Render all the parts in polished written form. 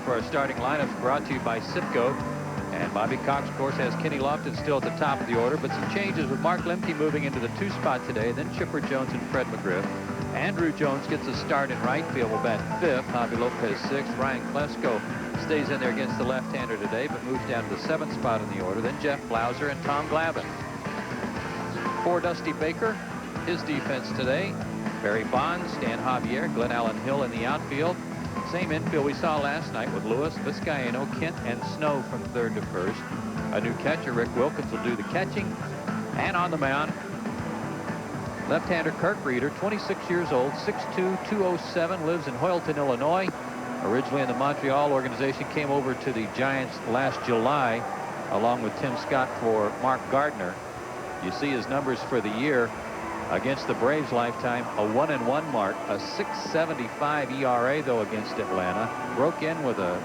for our starting lineups brought to you by Sitco. And Bobby Cox, of course, has Kenny Lofton still at the top of the order, but some changes with Mark Lemke moving into the 2 spot today, then Chipper Jones and Fred McGriff. Andrew Jones gets a start in right field, will bat 5th. Javi Lopez 6th. Ryan Klesko stays in there against the left-hander today, but moves down to the 7th spot in the order. Then Jeff Blauser and Tom Glavine. For Dusty Baker, his defense today, Barry Bonds, Stan Javier, Glenn Allen Hill in the outfield. Same infield we saw last night with Lewis, Vizcaino, Kent, and Snow from 3rd to 1st. A new catcher, Rick Wilkins, will do the catching. And on the mound, left-hander Kirk Reeder, 26 years old, 6'2", 207, lives in Hoyleton, Illinois. Originally in the Montreal organization, came over to the Giants last July, along with Tim Scott for Mark Gardner. You see his numbers for the year against the Braves lifetime, a 1-1 mark, a 6.75 ERA though against Atlanta. Broke in with a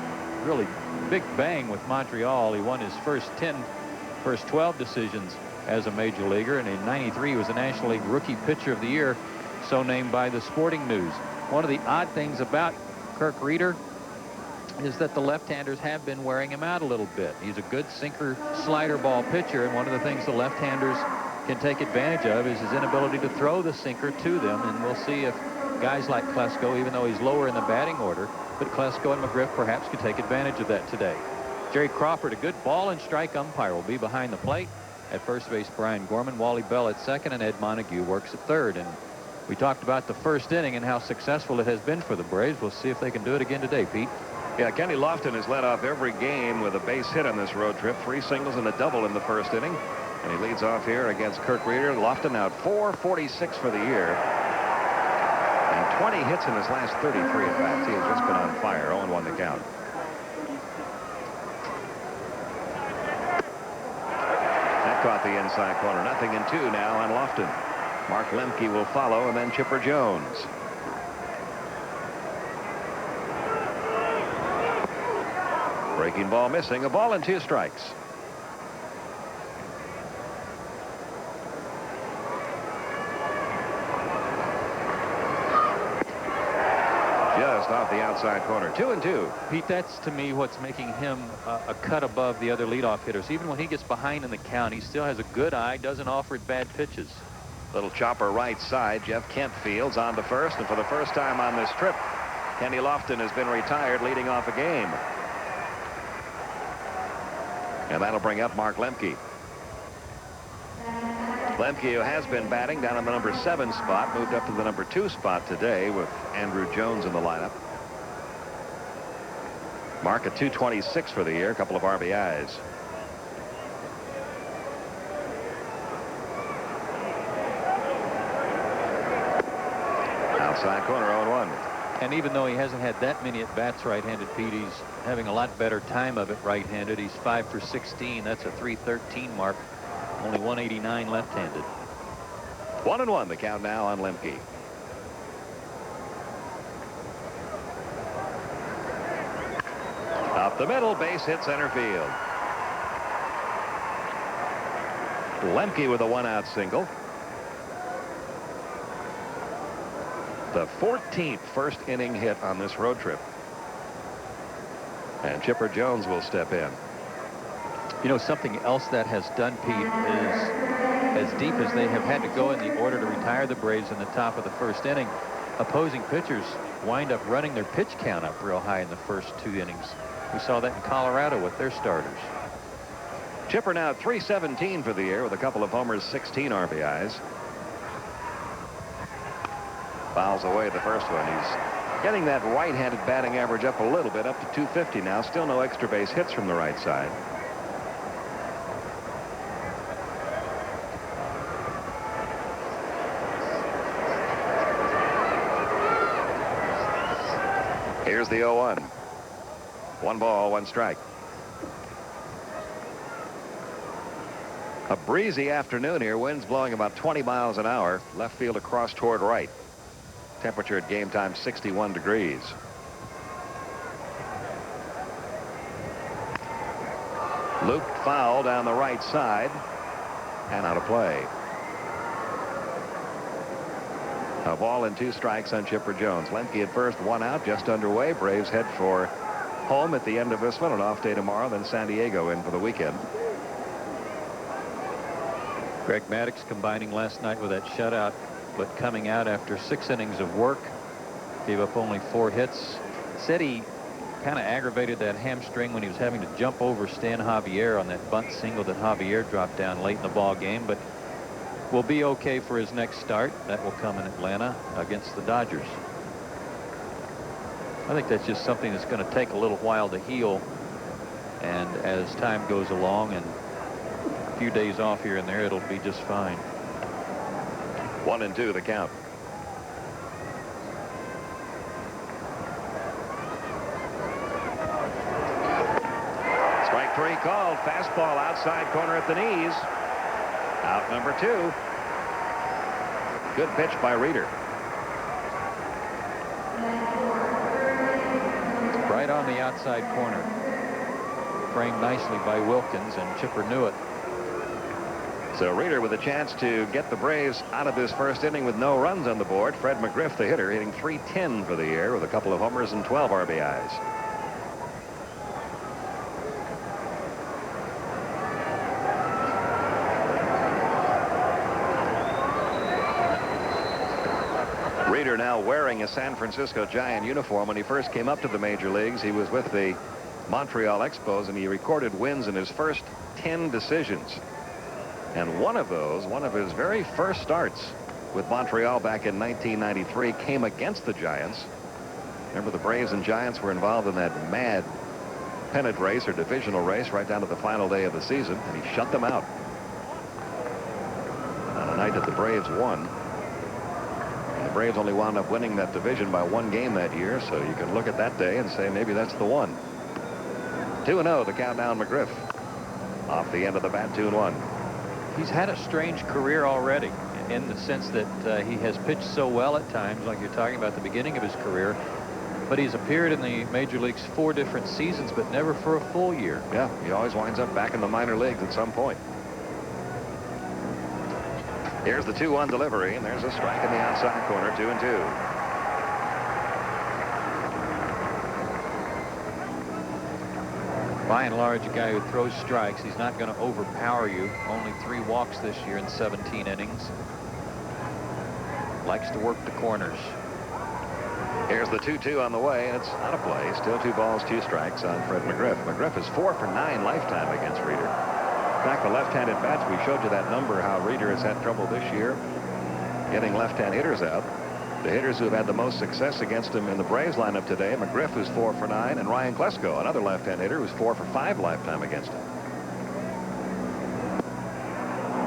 really big bang with Montreal. He won his first 12 decisions as a major leaguer, and in '93 he was the National League Rookie Pitcher of the Year, so named by the Sporting News. One of the odd things about Kirk Reeder is that the left-handers have been wearing him out a little bit. He's a good sinker slider ball pitcher, and one of the things the left-handers can take advantage of is his inability to throw the sinker to them, and we'll see if guys like Klesko, even though he's lower in the batting order, but Klesko and McGriff perhaps could take advantage of that today. Jerry Crawford, a good ball and strike umpire, will be behind the plate. At first base, Brian Gorman, Wally Bell at second, and Ed Montague works at third. And we talked about the first inning and how successful it has been for the Braves. We'll see if they can do it again today, Pete. Yeah, Kenny Lofton has led off every game with a base hit on this road trip. 3 singles and a double in the first inning. And he leads off here against Kirk Reeder. Lofton out 446 for the year. And 20 hits in his last 33 at bats. He has just been on fire. 0-1 the count. That caught the inside corner. 0-2 now on Lofton. Mark Lemke will follow, and then Chipper Jones. Breaking ball missing. A ball and 2 strikes. Just off the outside corner. 2-2. Pete, that's to me what's making him a cut above the other leadoff hitters. Even when he gets behind in the count, he still has a good eye, doesn't offer bad pitches. Little chopper right side. Jeff Kent fields on to first, and for the first time on this trip, Kenny Lofton has been retired leading off a game. And that'll bring up Mark Lemke. Lemke, who has been batting down in the number 7 spot, moved up to the number 2 spot today with Andrew Jones in the lineup. Mark at 226 for the year, a couple of RBIs. Outside corner, 0-1. And even though he hasn't had that many at-bats right-handed, Pete, he's having a lot better time of it right-handed. He's 5 for 16. That's a .313 mark. Only 189 left-handed. 1-1 the count now on Lemke. Up the middle, base hit center field. Lemke with a 1-out single. The 14th first inning hit on this road trip. And Chipper Jones will step in. You know, something else that has done, Pete, is as deep as they have had to go in the order to retire the Braves in the top of the first inning, opposing pitchers wind up running their pitch count up real high in the first 2 innings. We saw that in Colorado with their starters. Chipper now 317 for the year with a couple of homers, 16 RBIs. Fouls away the first one. He's getting that right-handed batting average up a little bit, up to 250 now. Still no extra base hits from the right side. Here's the 0-1. 1 ball, 1 strike. A breezy afternoon here. Winds blowing about 20 miles an hour. Left field across toward right. Temperature at game time 61 degrees. Looped foul down the right side and out of play. A ball and 2 strikes on Chipper Jones. Lemke at first, 1 out, just underway. Braves head for home at the end of this one, an off day tomorrow, then San Diego in for the weekend. Greg Maddux combining last night with that shutout, but coming out after 6 innings of work, gave up only 4 hits. Said he kind of aggravated that hamstring when he was having to jump over Stan Javier on that bunt single that Javier dropped down late in the ball game, but will be okay for his next start. That will come in Atlanta against the Dodgers. I think that's just something that's going to take a little while to heal, and as time goes along and a few days off here and there, it'll be just fine. 1-2 the count. Strike 3 called. Fastball outside corner at the knees. Out number 2. Good pitch by Reeder. Right on the outside corner. Framed nicely by Wilkins, and Chipper knew it. So Reeder with a chance to get the Braves out of this first inning with no runs on the board. Fred McGriff, the hitter, hitting .310 for the year with a couple of homers and 12 RBIs. Reeder now wearing a San Francisco Giant uniform. When he first came up to the major leagues, he was with the Montreal Expos, and he recorded wins in his first 10 decisions. And one of those, one of his very first starts with Montreal back in 1993, came against the Giants. Remember, the Braves and Giants were involved in that mad pennant race or divisional race right down to the final day of the season, and he shut them out on a night that the Braves won. And the Braves only wound up winning that division by 1 game that year, so you can look at that day and say maybe that's the one. 2-0 the countdown. McGriff off the end of the bat, 2-1. He's had a strange career already, in the sense that he has pitched so well at times, like you're talking about the beginning of his career, but he's appeared in the major leagues 4 different seasons, but never for a full year. Yeah, he always winds up back in the minor leagues at some point. Here's the 2-1 delivery, and there's a strike in the outside corner. 2-2. By and large, a guy who throws strikes, he's not going to overpower you. Only 3 walks this year in 17 innings. Likes to work the corners. Here's the 2-2 on the way, and it's out of play. Still 2 balls, 2 strikes on Fred McGriff. McGriff is 4 for 9 lifetime against Reeder. In fact, the left-handed bats, we showed you that number, how Reeder has had trouble this year getting left-hand hitters out. The hitters who have had the most success against him in the Braves lineup today, McGriff, who's 4 for 9, and Ryan Klesko, another left-hand hitter, who's 4 for 5 lifetime against him.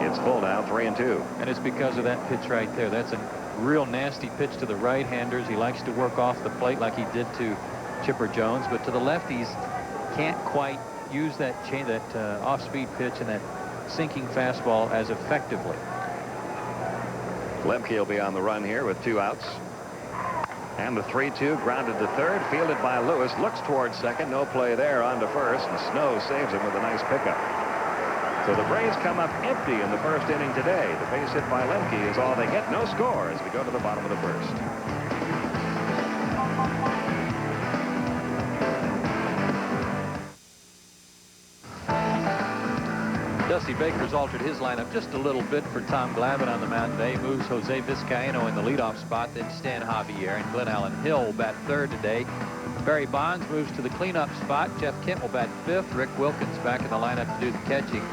It's full now, 3-2. And it's because of that pitch right there. That's a real nasty pitch to the right-handers. He likes to work off the plate like he did to Chipper Jones, but to the lefties, can't quite use that off-speed pitch and that sinking fastball as effectively. Lemke will be on the run here with 2 outs. And the 3-2 grounded to third, fielded by Lewis, looks towards second, no play there, on to first, and Snow saves him with a nice pickup. So the Braves come up empty in the first inning today. The base hit by Lemke is all they get. No score as we go to the bottom of the first. Dusty Baker's altered his lineup just a little bit for Tom Glavine on the mound today. Moves Jose Vizcaíno in the leadoff spot, then Stan Javier, and Glenn Allen Hill will bat third today. Barry Bonds moves to the cleanup spot. Jeff Kent will bat fifth. Rick Wilkins back in the lineup to do the catching,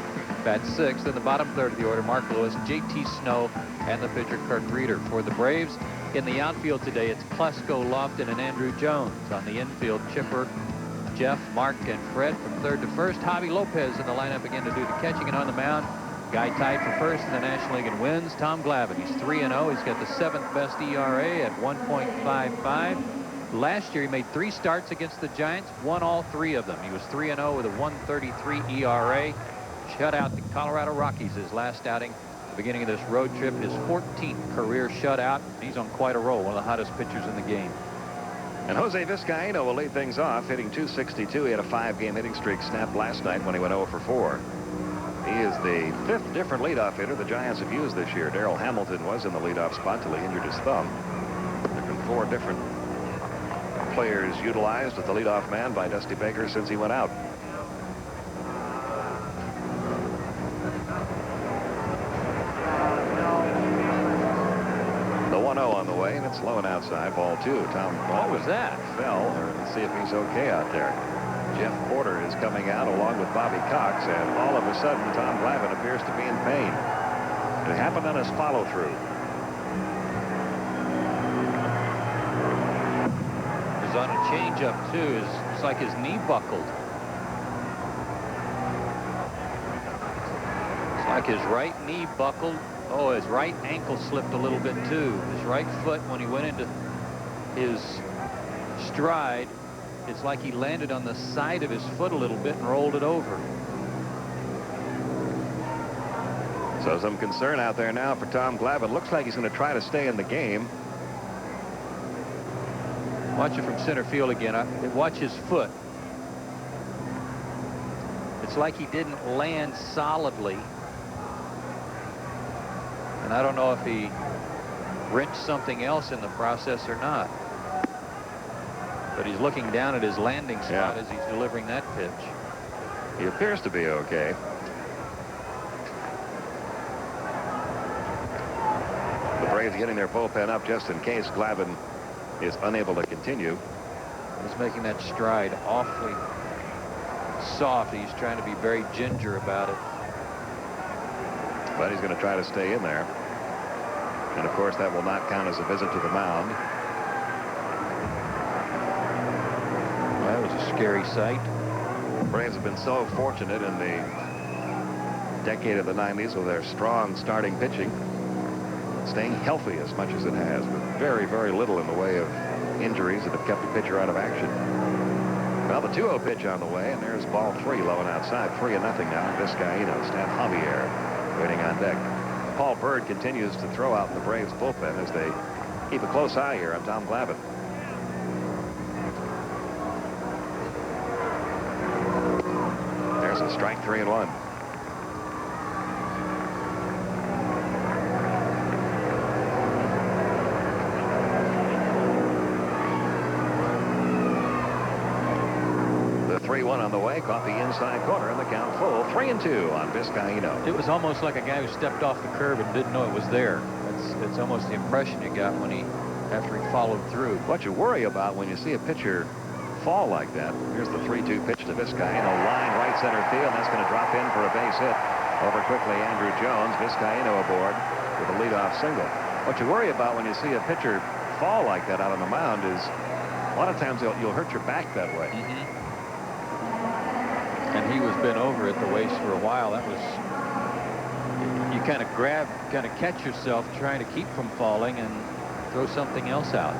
bat sixth. In the bottom third of the order, Mark Lewis, J.T. Snow, and the pitcher Kurt Reeder. For the Braves, in the outfield today, it's Klesko, Lofton, and Andrew Jones. On the infield, Chipper, Jeff, Mark, and Fred from third to first. Javi Lopez in the lineup again to do the catching, and on the mound, guy tied for first in the National League in wins, Tom Glavine. He's 3-0. He's got the 7th best ERA at 1.55. Last year, he made 3 starts against the Giants, won all 3 of them. He was 3-0 with a 1.33 ERA. Shut out the Colorado Rockies his last outing at the beginning of this road trip. His 14th career shutout. He's on quite a roll, one of the hottest pitchers in the game. And Jose Vizcaíno will lead things off, hitting .262. He had a 5-game hitting streak snapped last night when he went 0 for 4. He is the 5th different leadoff hitter the Giants have used this year. Darrell Hamilton was in the leadoff spot till he injured his thumb. There have been 4 different players utilized as the leadoff man by Dusty Baker since he went out. The 1-0 on the way, and it's low and outside. Ball 2. Tom Glavine. What was that? Fell. Let's see if he's okay out there. Jeff Porter is coming out along with Bobby Cox, and all of a sudden Tom Glavine appears to be in pain. It happened on his follow-through. He's on a changeup too. It's like his knee buckled. It's like his right knee buckled. Oh, his right ankle slipped a little bit too. His right foot, when he went into his stride, it's like he landed on the side of his foot a little bit and rolled it over. So some concern out there now for Tom Glavine. Looks like he's going to try to stay in the game. Watch it from center field again. Watch his foot. It's like he didn't land solidly. And I don't know if he wrenched something else in the process or not. But he's looking down at his landing spot as he's delivering that pitch. He appears to be okay. The Braves getting their bullpen up just in case Glavine is unable to continue. He's making that stride awfully soft. He's trying to be very ginger about it. But he's going to try to stay in there. And of course that will not count as a visit to the mound. Well, that was a scary sight. The Braves have been so fortunate in the decade of the 90s with their strong starting pitching, staying healthy as much as it has, with very, very little in the way of injuries that have kept the pitcher out of action. Well, the 2-0 pitch on the way, and there's ball 3 low and outside. 3-0 now. Vizcaíno, Stan Javier waiting on deck. Paul Bird continues to throw out in the Braves bullpen as they keep a close eye here on Tom Glavine. There's a strike, 3-1. The 3-1 on the way, caught the inside corner, and the count full. 3-2 on Vizcaíno. It was almost like a guy who stepped off the curb and didn't know it was there. It's almost the impression you got when after he followed through. What you worry about when you see a pitcher fall like that. Here's the 3-2 pitch to Vizcaíno, line right center field. That's going to drop in for a base hit. Over quickly, Andrew Jones. Vizcaíno aboard with a leadoff single. What you worry about when you see a pitcher fall like that out on the mound is a lot of times you'll hurt your back that way. And he was bent over at the waist for a while. That was, you kind of catch yourself trying to keep from falling and throw something else out.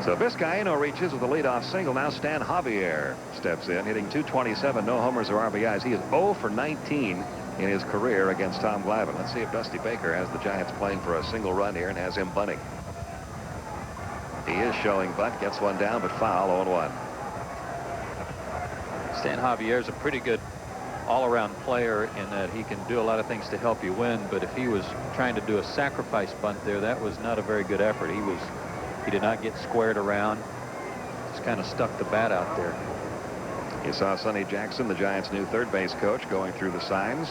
So Vizcaíno reaches with a leadoff single. Now Stan Javier steps in, hitting .227, no homers or RBIs. He is 0 for 19 in his career against Tom Glavine. Let's see if Dusty Baker has the Giants playing for a single run here and has him bunting. He is showing bunt, gets one down, but foul, 0-1. Stan Javier is a pretty good all-around player in that he can do a lot of things to help you win, but if he was trying to do a sacrifice bunt there, that was not a very good effort. He did not get squared around. Just kind of stuck the bat out there. You saw Sonny Jackson, the Giants' new third base coach, going through the signs.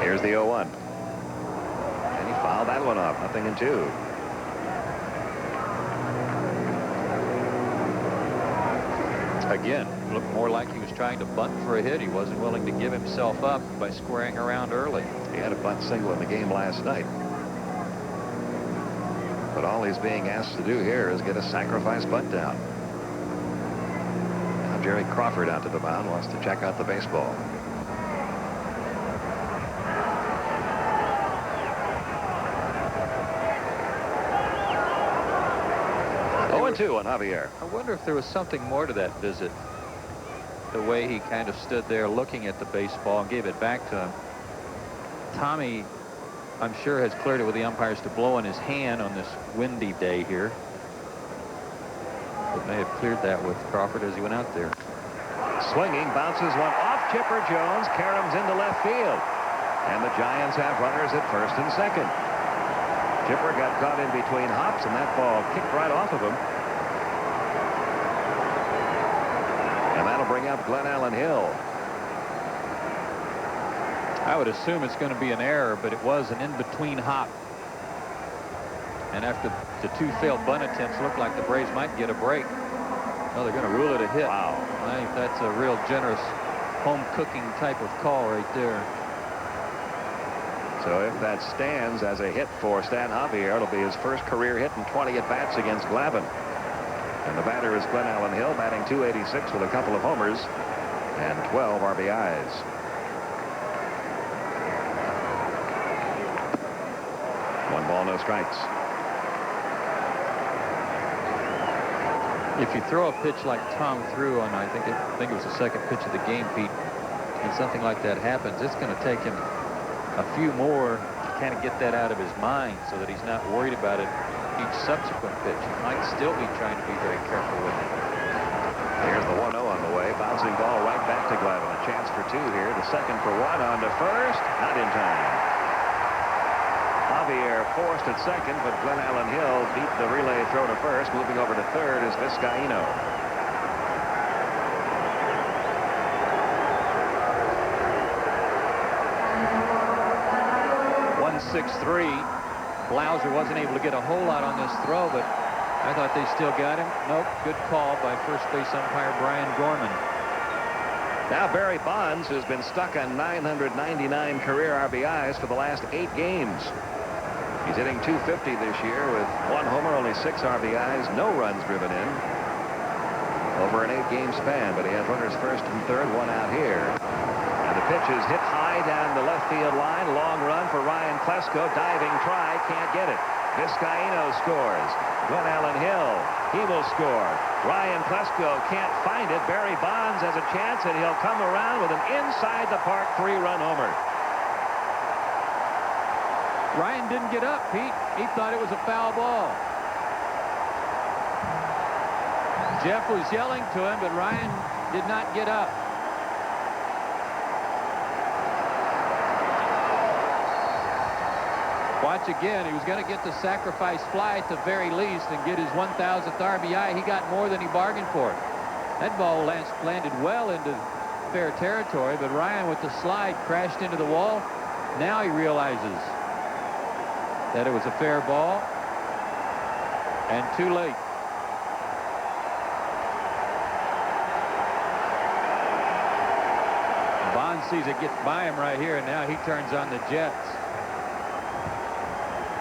Here's the 0-1. And he fouled that one off. 0-2. Again, looked more like he was trying to bunt for a hit. He wasn't willing to give himself up by squaring around early. He had a bunt single in the game last night. But all he's being asked to do here is get a sacrifice bunt down. Now Jerry Crawford out to the mound, wants to check out the baseball. Two on Javier. I wonder if there was something more to that visit. The way he kind of stood there looking at the baseball and gave it back to him. Tommy, I'm sure, has cleared it with the umpires to blow in his hand on this windy day here. But may have cleared that with Crawford as he went out there. Swinging, bounces one off Chipper Jones, caroms into left field. And the Giants have runners at first and second. Chipper got caught in between hops, and that ball kicked right off of him. And that'll bring up Glenn Allen Hill. I would assume it's going to be an error, but it was an in-between hop. And after the 2 failed bunt attempts, looked like the Braves might get a break. No, they're going to rule it a hit. Wow. I think that's a real generous home cooking type of call right there. So if that stands as a hit for Stan Javier, it'll be his first career hit in 20 at-bats against Glavine. And the batter is Glenn Allen Hill, batting .286 with a couple of homers and 12 RBIs. One ball, no strikes. If you throw a pitch like Tom threw on, I think it was the second pitch of the game, Pete, and something like that happens, it's going to take him a few more to kind of get that out of his mind so that he's not worried about it each subsequent pitch. He might still be trying to be very careful with it. Here's the 1-0 on the way. Bouncing ball right back to Glavine. A chance for 2 here. The second for 1 on to first. Not in time. Javier forced at second, but Glenn Allen Hill beat the relay throw to first. Moving over to third is Vizcaino. 1-6-3. Blauser wasn't able to get a whole lot on this throw, but I thought they still got him. Nope. Good call by first base umpire Brian Gorman. Now Barry Bonds, who's been stuck on 999 career RBIs for the last 8 games. He's hitting .250 this year with 1 homer, only 6 RBIs, no runs driven in over an 8-game span. But he has runners first and third, 1 out here. And the pitch is hit high down the left field line. Long run for Ryan Klesko. Diving try, can't get it. Vizcaino scores. Glenn Allen Hill, he will score. Ryan Klesko can't find it. Barry Bonds has a chance, and he'll come around with an inside the park 3-run homer. Ryan didn't get up, Pete. He thought it was a foul ball. Jeff was yelling to him, but Ryan did not get up. Watch again. He was going to get the sacrifice fly at the very least and get his 1,000th RBI. He got more than he bargained for. That ball landed well into fair territory, but Ryan with the slide crashed into the wall. Now he realizes that it was a fair ball, and too late. Bond sees it get by him right here, and now he turns on the Jets.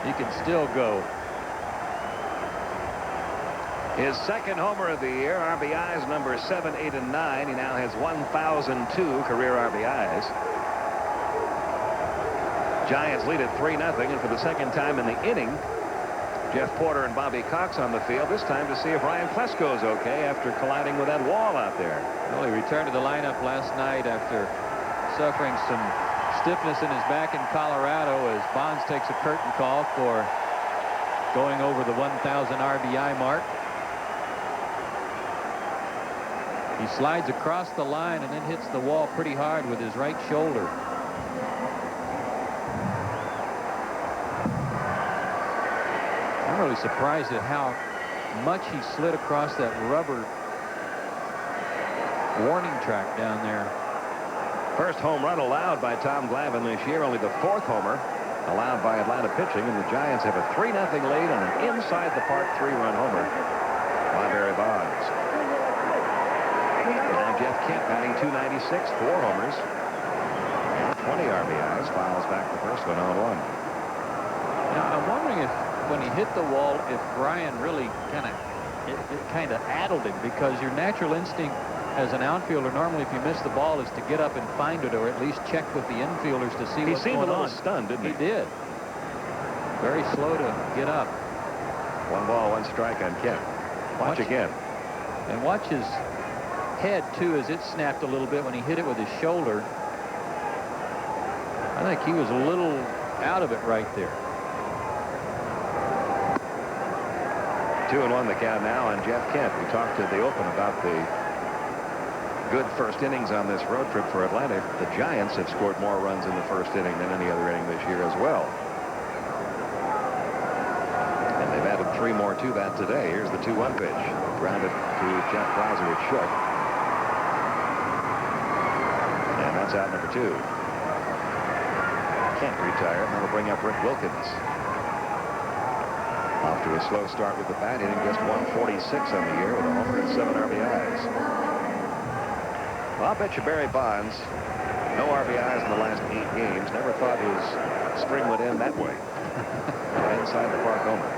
He can still go. His second homer of the year. RBIs number 7, 8, and 9. He now has 1,002 career RBIs. Giants lead at 3-0, and for the second time in the inning, Jeff Porter and Bobby Cox on the field, this time to see if Ryan Klesko is okay after colliding with that wall out there. Well, he returned to the lineup last night after suffering some stiffness in his back in Colorado as Bonds takes a curtain call for going over the 1,000 RBI mark. He slides across the line and then hits the wall pretty hard with his right shoulder. I'm really surprised at how much he slid across that rubber warning track down there. First home run allowed by Tom Glavine this year, only the 4th homer allowed by Atlanta pitching, and the Giants have a 3-0 lead on an inside the park 3-run homer by Barry Bonds. And now Jeff Kent batting .296, 4 homers, 20 RBIs, fouls back the first one on 1. Now I'm wondering if when he hit the wall, if Brian really kind of addled him, because your natural instinct as an outfielder, normally if you miss the ball, is to get up and find it, or at least check with the infielders to see what's going on. He seemed a little stunned, didn't he? He did. Very slow to get up. 1 ball, 1 strike on Kent. Watch again. And watch his head, too, as it snapped a little bit when he hit it with his shoulder. I think he was a little out of it right there. 2-1 the count now on Jeff Kent. We talked to the open about the good first innings on this road trip for Atlanta. The Giants have scored more runs in the first inning than any other inning this year as well. And they've added 3 more to that today. Here's the 2-1 pitch. Grounded to Jeff Glasser at short. And that's out number 2. Can't retire, and that'll bring up Rick Wilkins. Off to a slow start with the bat, hitting just 146 on the year with a homer and 7 RBIs. Well, I'll bet you Barry Bonds, no RBIs in the last 8 games. Never thought his spring would end that way. Inside the park homer.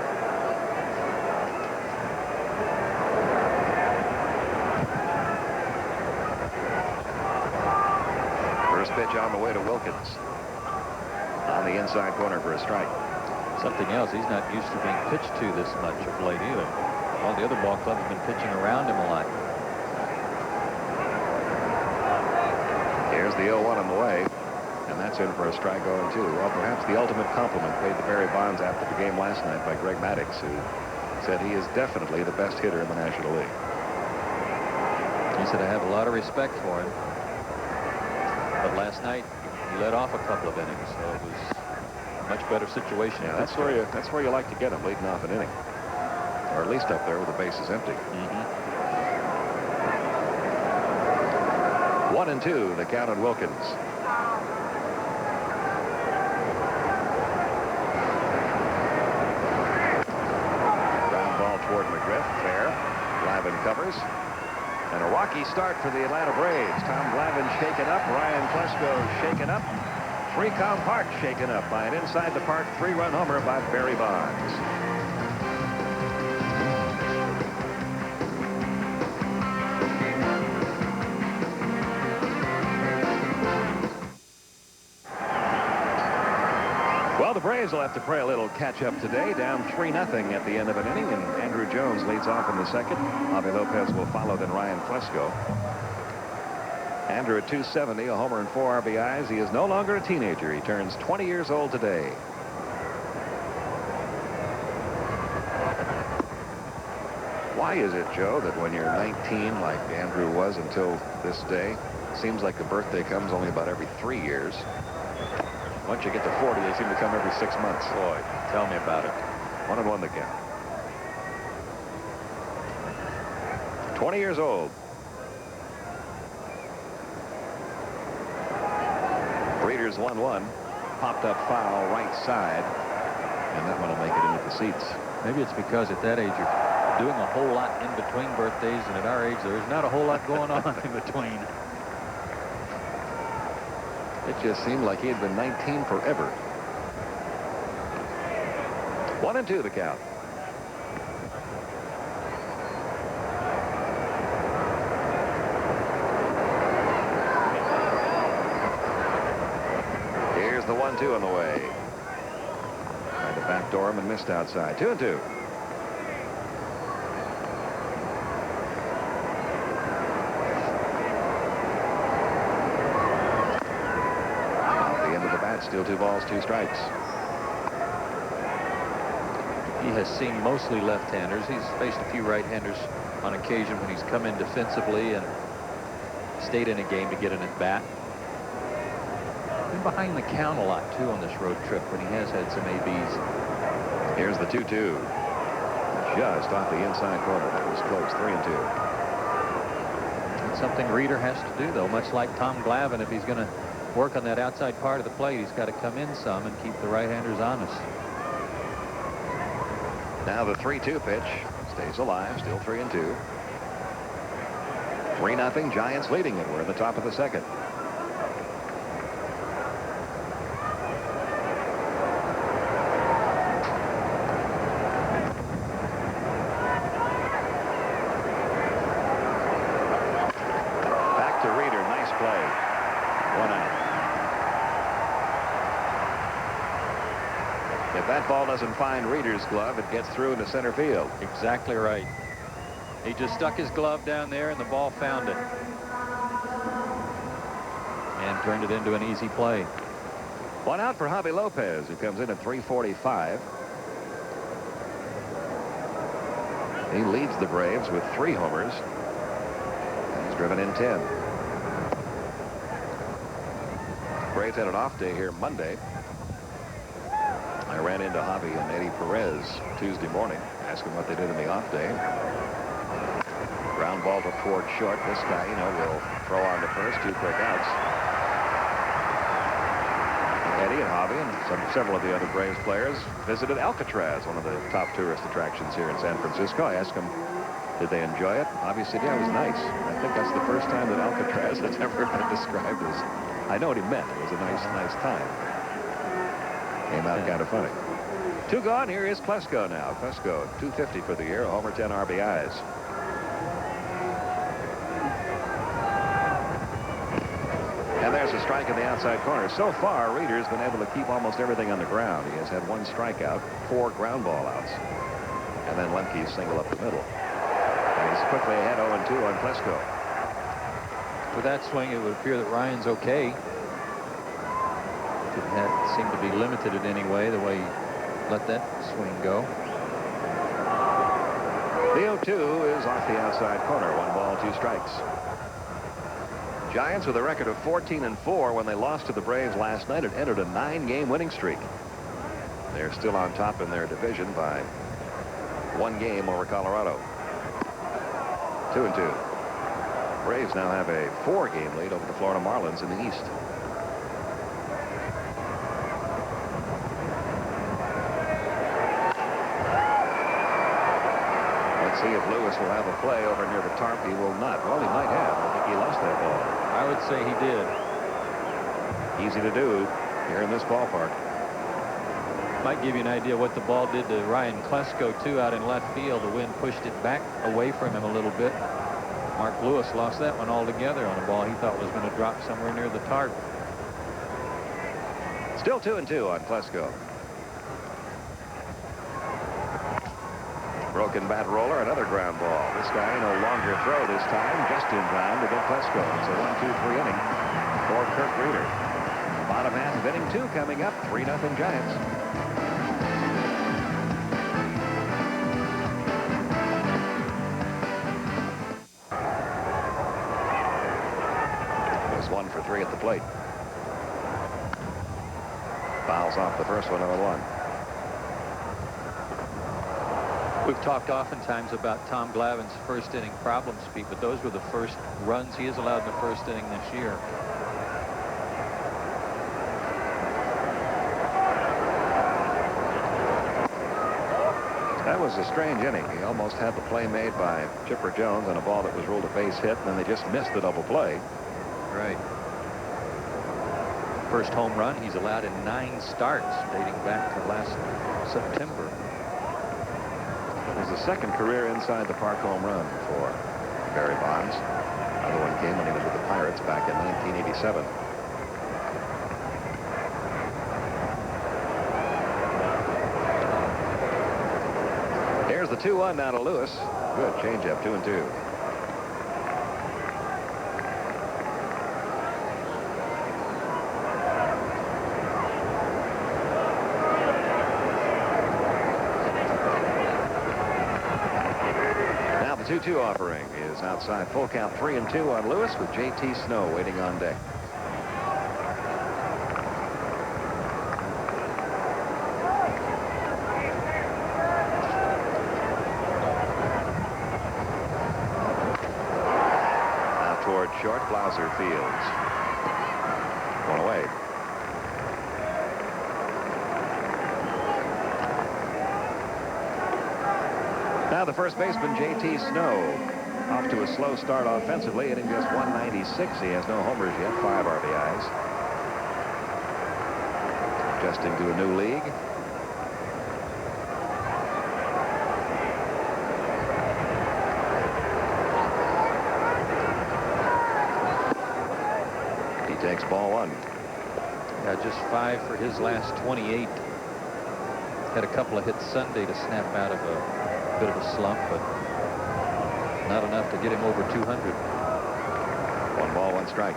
First pitch on the way to Wilkins. On the inside corner for a strike. Something else, he's not used to being pitched to this much of late either. All the other ball clubs have been pitching around him a lot. Here's the 0-1 on the way, and that's in for a strike 0-2. Well, perhaps the ultimate compliment paid to Barry Bonds after the game last night by Greg Maddux, who said he is definitely the best hitter in the National League. He said, I have a lot of respect for him. But last night, he led off a couple of innings, so it was a much better situation. Yeah, that's where you like to get him, leading off an inning, or at least up there with the bases empty. 1-2, the count on Wilkins. Ground ball toward McGriff. Fair. Glavine covers. And a rocky start for the Atlanta Braves. Tom Glavine shaken up. Ryan Klesko shaken up. 3-count Park shaken up by an inside the park 3-run homer by Barry Bonds. Well, the Braves will have to play a little catch-up today. Down 3-0 at the end of an inning, and Andrew Jones leads off in the second. Javi Lopez will follow, then Ryan Klesko. Andrew at 270, a homer and 4 RBIs. He is no longer a teenager. He turns 20 years old today. Why is it, Joe, that when you're 19, like Andrew was until this day, it seems like the birthday comes only about every 3 years? Once you get to 40, they seem to come every 6 months. Boy, tell me about it. 1-1 the count. 20 years old. Breeders 1-1. Popped up foul right side. And that one will make it into the seats. Maybe it's because at that age you're doing a whole lot in between birthdays, and at our age there's not a whole lot going on in between. It just seemed like he had been 19 forever. 1-2 the count. Here's the 1-2 on the way. Tried to backdoor him and missed outside. 2-2. Still 2 balls, 2 strikes. He has seen mostly left-handers. He's faced a few right-handers on occasion when he's come in defensively and stayed in a game to get an at-bat. Been behind the count a lot, too, on this road trip when he has had some ABs. Here's the 2-2. Just off the inside corner. That was close. 3-2. That's something Reeder has to do, though, much like Tom Glavine. If he's going to work on that outside part of the plate, he's got to come in some and keep the right-handers honest. Now the 3-2 pitch stays alive, still 3-2. 3-0, Giants leading it. We're in the top of the second. Back to Reeder, nice play. 1 out. If that ball doesn't find Reeder's glove, it gets through into center field. Exactly right. He just stuck his glove down there and the ball found it. And turned it into an easy play. 1 out for Javi Lopez, who comes in at 345. He leads the Braves with 3 homers. He's driven in 10. Braves had an off day here Monday. I ran into Javi and Eddie Perez Tuesday morning, asked them what they did in the off day. Ground ball to Ford short. This guy, will throw on to first. 2 quick outs. Eddie and Javi and several of the other Braves players visited Alcatraz, one of the top tourist attractions here in San Francisco. I asked them, did they enjoy it? Javi said, yeah, it was nice. I think that's the first time that Alcatraz has ever been described as, I know what he meant. It was a nice time. Came out kind of funny. 2 gone. Here is Klesko now. Klesko, 250 for the year, a homer, 10 RBIs. And there's a strike in the outside corner. So far, Reeder's been able to keep almost everything on the ground. He has had 1 strikeout, 4 ground ball outs. And then Lemke's single up the middle. And he's quickly ahead 0-2 on Klesko. With that swing, it would appear that Ryan's okay. Didn't seem to be limited in any way, the way he let that swing go. The 0-2 is off the outside corner. 1 ball, 2 strikes. Giants with a record of 14-4 when they lost to the Braves last night. It entered a 9-game winning streak. They're still on top in their division by 1 game over Colorado. 2-2. Braves now have a 4-game lead over the Florida Marlins in the East. Let's see if Lewis will have a play over near the tarp. He will not. Well, he might have. I think he lost that ball. I would say he did. Easy to do here in this ballpark. Might give you an idea what the ball did to Ryan Klesko, too, out in left field. The wind pushed it back away from him a little bit. Mark Lewis lost that one altogether on a ball he thought was going to drop somewhere near the tarp. Still 2-2 on Klesko. Broken bat roller, another ground ball. This guy no longer throw this time, just in time to get Klesko. It's a 1-2-3 inning for Kirk Reeder. Bottom half of inning 2 coming up. 3-0 Giants. Was 1 for 3 at the plate. Fouls off the first one, 0-1. We've talked oftentimes about Tom Glavine's first inning problem speed, but those were the first runs he has allowed in the first inning this year. That was a strange inning. He almost had the play made by Chipper Jones on a ball that was ruled a base hit, and then they just missed the double play. Right. First home run he's allowed in 9 starts dating back to last September. It was the 2nd career inside the park home run for Barry Bonds. Another one came when he was with the Pirates back in 1987. Here's the 2-1 now to Lewis. Good changeup, 2-2. Now the 2-2 offering is outside. Full count, 3-2 on Lewis with J.T. Snow waiting on deck. Short, Blauser fields. 1 away. Now the first baseman, J.T. Snow, off to a slow start offensively, hitting just 196. He has no homers yet, 5 RBIs. Adjusting to a new league. Takes ball 1. Yeah, just 5 for his last 28. Had a couple of hits Sunday to snap out of a bit of a slump, but not enough to get him over 200. 1 ball, 1 strike.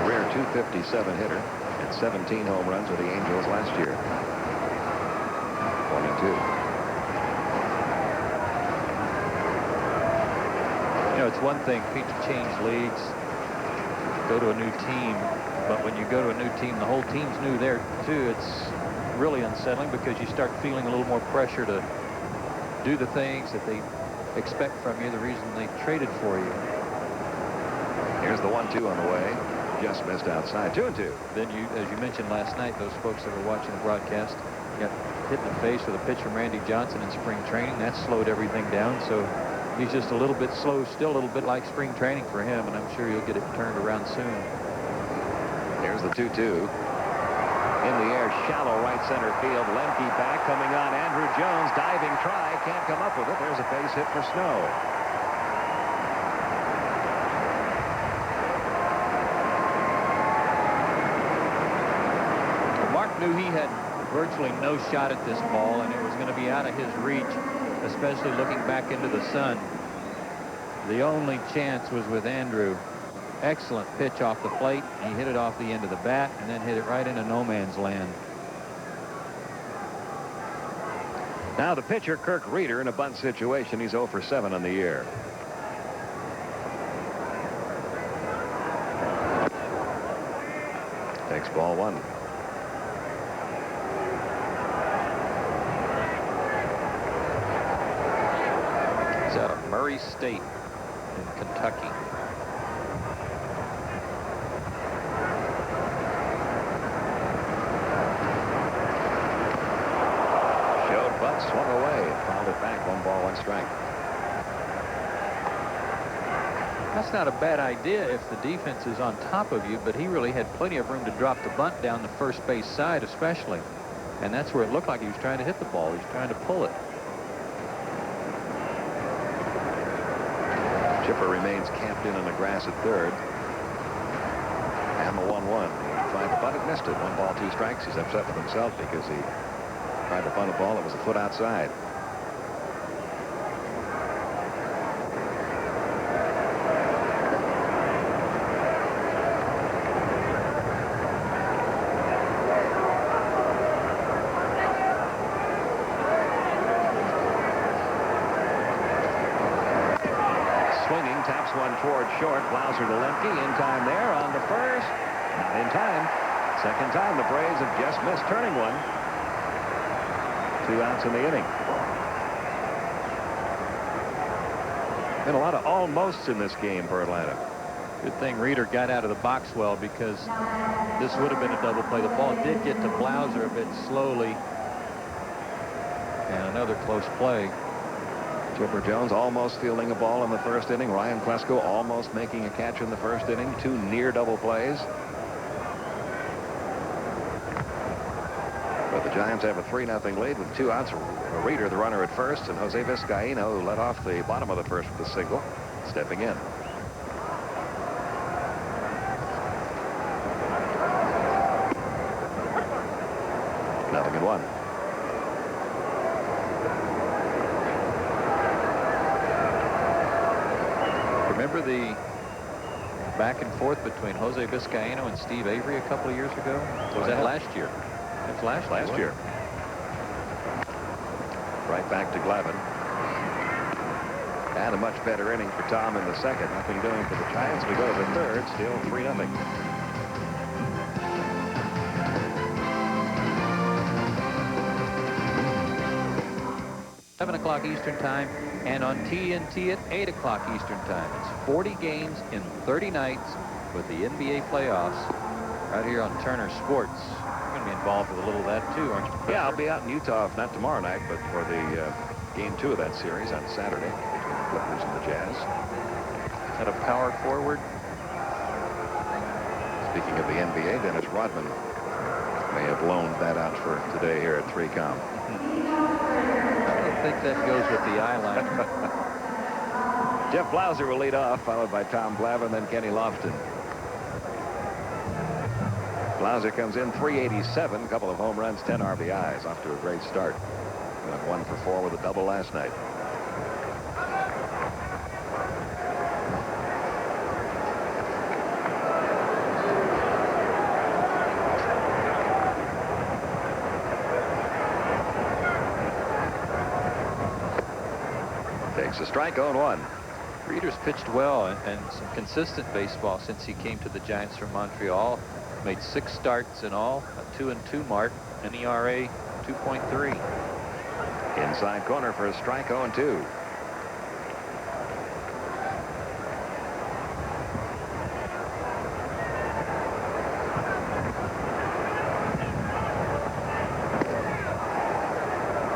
Career .257 hitter and 17 home runs with the Angels last year. 1-2. You know, it's one thing, Pete, to change leagues, go to a new team, but when you go to a new team, the whole team's new there too. It's really unsettling because you start feeling a little more pressure to do the things that they expect from you, the reason they traded for you. Here's the 1-2 on the way. Just missed outside. 2-2. Then you, as you mentioned last night, those folks that were watching the broadcast got hit in the face with a pitch from Randy Johnson in spring training. That slowed everything down. So he's just a little bit slow, still a little bit like spring training for him, and I'm sure he'll get it turned around soon. Here's the 2-2. In the air, shallow right center field. Lemke back, coming on. Andrew Jones, diving try, can't come up with it. There's a base hit for Snow. Mark knew he had virtually no shot at this ball, and it was going to be out of his reach, especially looking back into the sun. The only chance was with Andrew. Excellent pitch off the plate. He hit it off the end of the bat and then hit it right into no man's land. Now the pitcher, Kirk Reeder, in a bunt situation. He's 0 for 7 on the year. Takes ball 1. He's out of Murray State in Kentucky. Swung away, fouled it back. 1 ball, 1 strike. That's not a bad idea if the defense is on top of you, but he really had plenty of room to drop the bunt down the first base side, especially. And that's where it looked like he was trying to hit the ball. He was trying to pull it. Chipper remains camped in on the grass at third. And the 1-1. He tried to bunt it, missed it. 1 ball, 2 strikes. He's upset with himself because he tried to bunt a ball that was a foot outside. Swinging, taps one toward short. Blauser to Lemke. In time there on the first. Not in time. Second time the Braves have just missed turning one. 2 outs in the inning. And a lot of almosts in this game for Atlanta. Good thing Reeder got out of the box well, because this would have been a double play. The ball did get to Blauser a bit slowly. And another close play. Chipper Jones almost fielding a ball in the first inning. Ryan Klesko almost making a catch in the first inning. 2 near double plays. But the Giants have a 3-0 lead with 2 outs. Reeder, the runner at first, and Jose Vizcaino, who led off the bottom of the first with a single, stepping in. Nothing in 1. Remember the back and forth between Jose Vizcaino and Steve Avery a couple of years ago? Was that last year? It was last year. Right back to Glavine. And a much better inning for Tom in the second. Nothing doing for the Giants. We go to the third. Still 3-0. 7 o'clock Eastern time, and on TNT at 8 o'clock Eastern time. It's 40 games in 30 nights with the NBA playoffs right here on Turner Sports. You're going to be involved with a little of that too, aren't you? Yeah, I'll be out in Utah, not tomorrow night, but for the game 2 of that series on Saturday between the Clippers and the Jazz. Is that a power forward? Speaking of the NBA, Dennis Rodman may have loaned that out for today here at 3Com. I think that goes with the eye line. Jeff Blauser will lead off, followed by Tom Glavine, then Kenny Lofton. Blauser comes in 387, a couple of home runs, 10 RBIs, off to a great start. Went 1 for 4 with a double last night. Takes a strike, 0-1. Reeder's pitched well and some consistent baseball since he came to the Giants from Montreal. Made 6 starts in all, a 2-2 mark, an ERA 2.3. Inside corner for a strike, 0-2.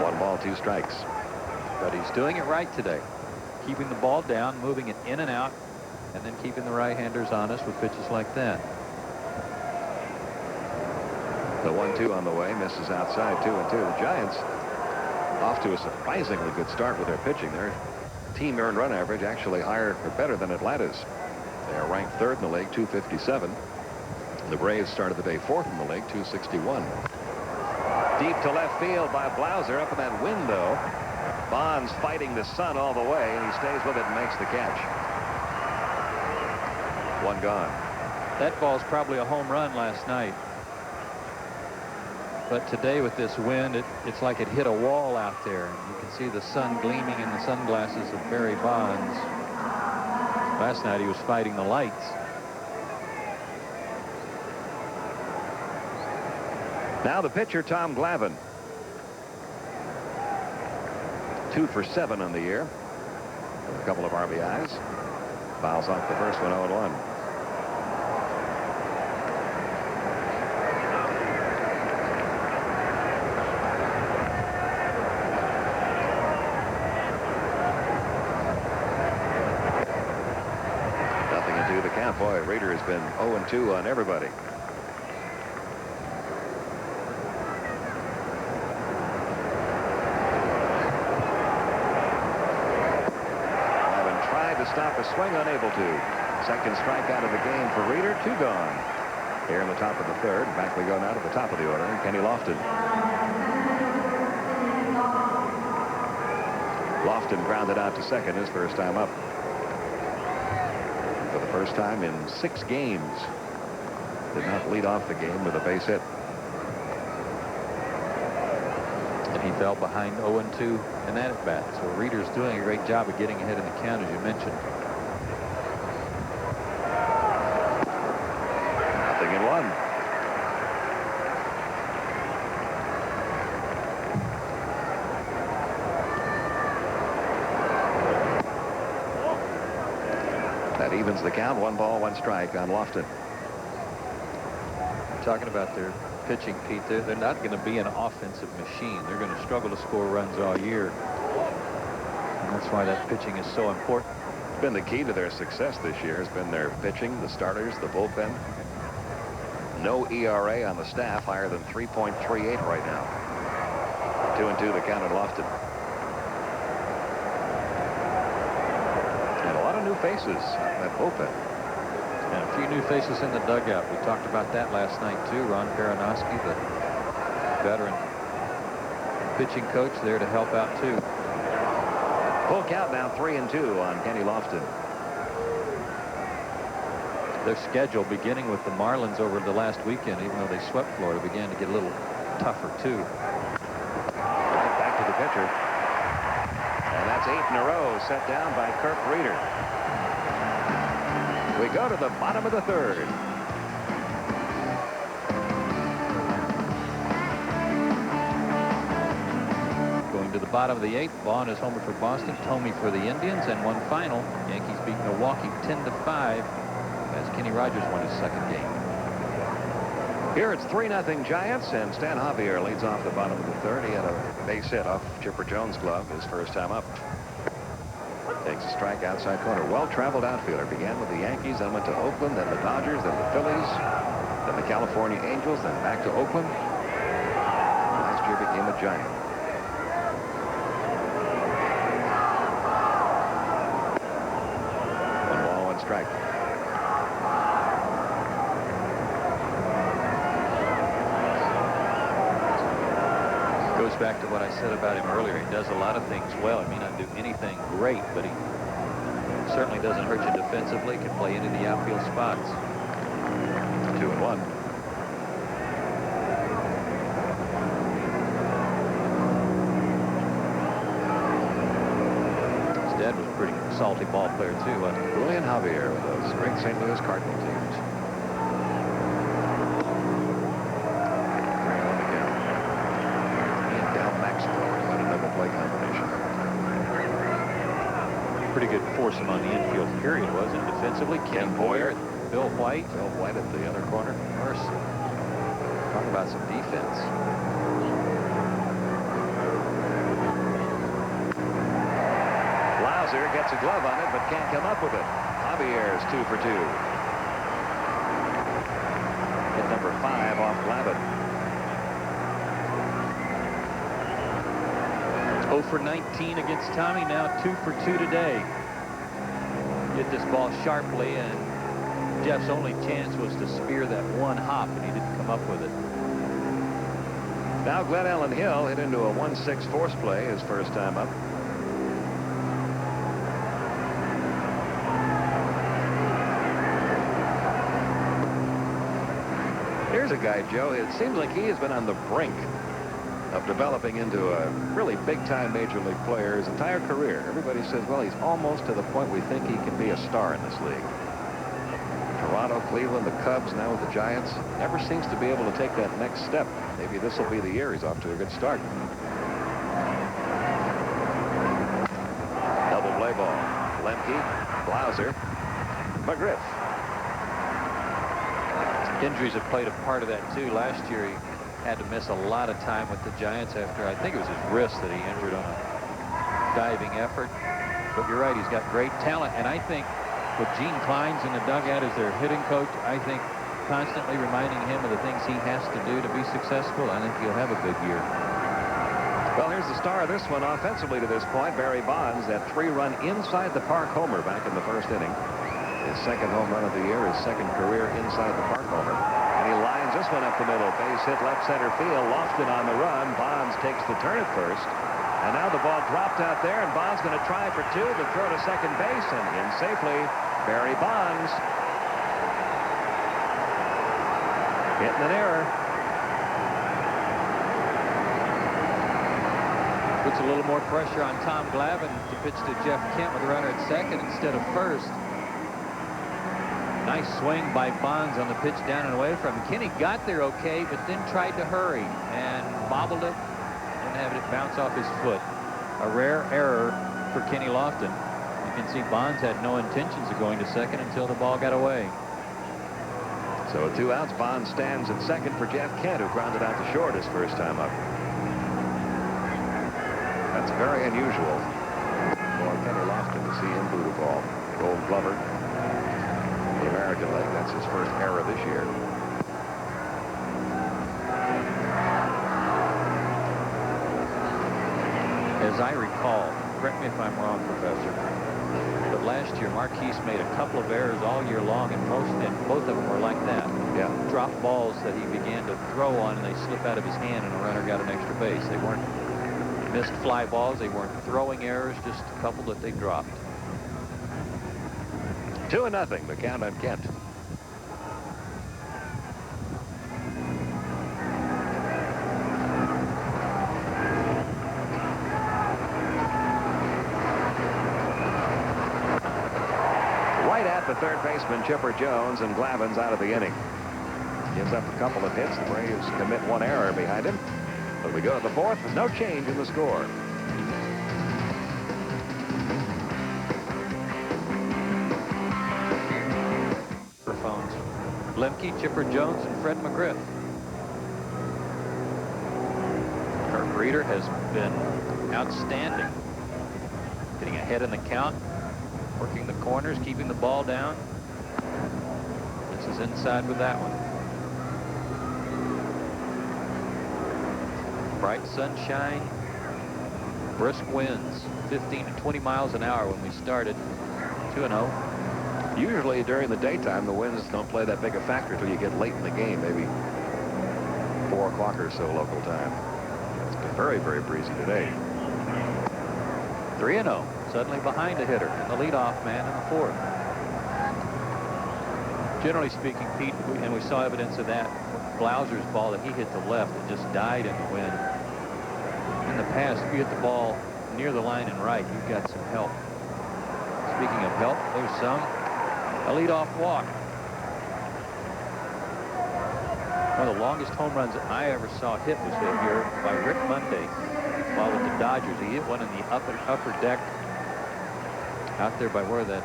One ball, 2 strikes. But he's doing it right today. Keeping the ball down, moving it in and out, and then keeping the right-handers honest with pitches like that. The 1-2 on the way, misses outside, 2-2. The Giants off to a surprisingly good start with their pitching. Their team earned run average actually higher or better than Atlanta's. They are ranked 3rd in the league, 257. The Braves started the day 4th in the league, 261. Deep to left field by Blauser, up in that window. Bonds fighting the sun all the way, and he stays with it and makes the catch. 1 gone. That ball's probably a home run last night. But today with this wind, it's like it hit a wall out there. You can see the sun gleaming in the sunglasses of Barry Bonds. Last night he was fighting the lights. Now the pitcher, Tom Glavine. 2 for 7 on the year. With a couple of RBIs. Fouls off the first one, 0-1. Nothing into the count. Boy, Reeder has been 0-2 on everybody. Stop a swing, unable to. Second strikeout of the game for Reeder, 2 gone. Here in the top of the 3rd. Back we go now to the top of the order. Kenny Lofton. Lofton grounded out to second his first time up. For the first time in 6 games. Did not lead off the game with a base hit. And he fell behind 0-2 in that at bat. So Reeder's doing a great job of getting ahead in the count, as you mentioned. Nothing in 1. That evens the count. 1 ball, 1 strike on Lofton. Talking about their pitching, Pete, they're not going to be an offensive machine. They're going to struggle to score runs all year. And that's why that pitching is so important. It's been the key to their success this year has been their pitching, the starters, the bullpen. No ERA on the staff higher than 3.38 right now. 2-2 the count at Lofton. And a lot of new faces on that bullpen. And a few new faces in the dugout. We talked about that last night, too. Ron Peronowski, the veteran pitching coach, there to help out, too. Full count now, 3-2 on Kenny Lofton. Their schedule, beginning with the Marlins over the last weekend, even though they swept Florida, began to get a little tougher, too. Right back to the pitcher. And that's 8 in a row set down by Kirk Reeder. We go to the bottom of the 3rd. Going to the bottom of the 8th. Vaughn is homer for Boston. Thome for the Indians. And one final. Yankees beat Milwaukee 10-5 as Kenny Rogers won his 2nd game. Here it's 3-0 Giants, and Stan Javier leads off the bottom of the 3rd. He had a base hit off Chipper Jones' glove his first time up. Takes a strike outside corner. Well-traveled outfielder. Began with the Yankees, then went to Oakland, then the Dodgers, then the Phillies, then the California Angels, then back to Oakland. Last year became a Giant. One ball, 1 strike. Goes back to what I said about him earlier. He does a lot of things well. He may not do anything great, but he certainly doesn't hurt you defensively. Can play into the outfield spots. 2-1. His dad was pretty salty ball player, too, wasn't he? Julian Javier with those great St. Louis Cardinal teams. 3-0 to count. He and Del Maxwell had a double play combination. Pretty good foursome on the infield period, wasn't it? Defensively, Ken Boyer, Bill White. Bill White at the other corner. Mercy. Talk about some defense. Lauser gets a glove on it, but can't come up with it. Javier's 2 for 2. Hit number 5 off Glavine. 0 for 19 against Tommy. Now 2 for 2 today. Hit this ball sharply, and Jeff's only chance was to spear that one hop, and he didn't come up with it. Now Glen Ellen Hill hit into a 1-6 force play his first time up. Here's a guy, Joe, it seems like he has been on the brink of developing into a really big-time major league player his entire career. Everybody says, well, he's almost to the point we think he can be a star in this league. Toronto, Cleveland, the Cubs, now with the Giants, never seems to be able to take that next step. Maybe this will be the year he's off to a good start. Double play ball. Lemke, Blauser, McGriff. Injuries have played a part of that, too. Last year, he had to miss a lot of time with the Giants after, I think it was his wrist that he injured on a diving effort. But you're right, he's got great talent. And I think with Gene Klein's in the dugout as their hitting coach, I think constantly reminding him of the things he has to do to be successful, I think he'll have a good year. Well, here's the star of this one offensively to this point, Barry Bonds, that 3-run inside the park homer back in the first inning. His second home run of the year, his second career inside the park homer. And he lines this one up the middle. Base hit left center field. Lofton on the run. Bonds takes the turn at first. And now the ball dropped out there, and Bonds going to try for 2, but throw to second base, and in safely, Barry Bonds. Hitting an error. Puts a little more pressure on Tom Glavine to pitch to Jeff Kent with a runner at second instead of first. Nice swing by Bonds on the pitch down and away from him. Kenny got there okay, but then tried to hurry and bobbled it and had it bounce off his foot. A rare error for Kenny Lofton. You can see Bonds had no intentions of going to second until the ball got away. So at 2 outs, Bonds stands at second for Jeff Kent, who grounded out to short his first time up. That's very unusual for Kenny Lofton to see him boot a ball. Gold Glover. The American League, that's his first error this year. As I recall, correct me if I'm wrong, Professor, but last year Marquise made a couple of errors all year long, and both of them were like that. Yeah. Drop balls that he began to throw on, and they slip out of his hand, and a runner got an extra base. They weren't missed fly balls. They weren't throwing errors, just a couple that they dropped. 2-0, the count on Kent. Right at the third baseman, Chipper Jones, and Glavine's out of the inning. Gives up a couple of hits. The Braves commit 1 error behind him. But we go to the 4th with no change in the score. Lemke, Chipper Jones, and Fred McGriff. Kurt Reeder has been outstanding. Getting ahead in the count, working the corners, keeping the ball down. This is inside with that one. Bright sunshine, brisk winds, 15 to 20 miles an hour when we started. 2-0. Usually during the daytime, the winds don't play that big a factor until you get late in the game, maybe 4 o'clock or so local time. It's been very, very breezy today. 3-0. Suddenly behind a hitter and the leadoff man in the 4th. Generally speaking, Pete, and we saw evidence of that with Blauser's ball that he hit to left, it just died in the wind. In the past, if you hit the ball near the line and right, you've got some help. help. There's some. A leadoff walk. One of the longest home runs that I ever saw hit was hit here by Rick Monday while with the Dodgers. He hit one in the upper deck out there by where that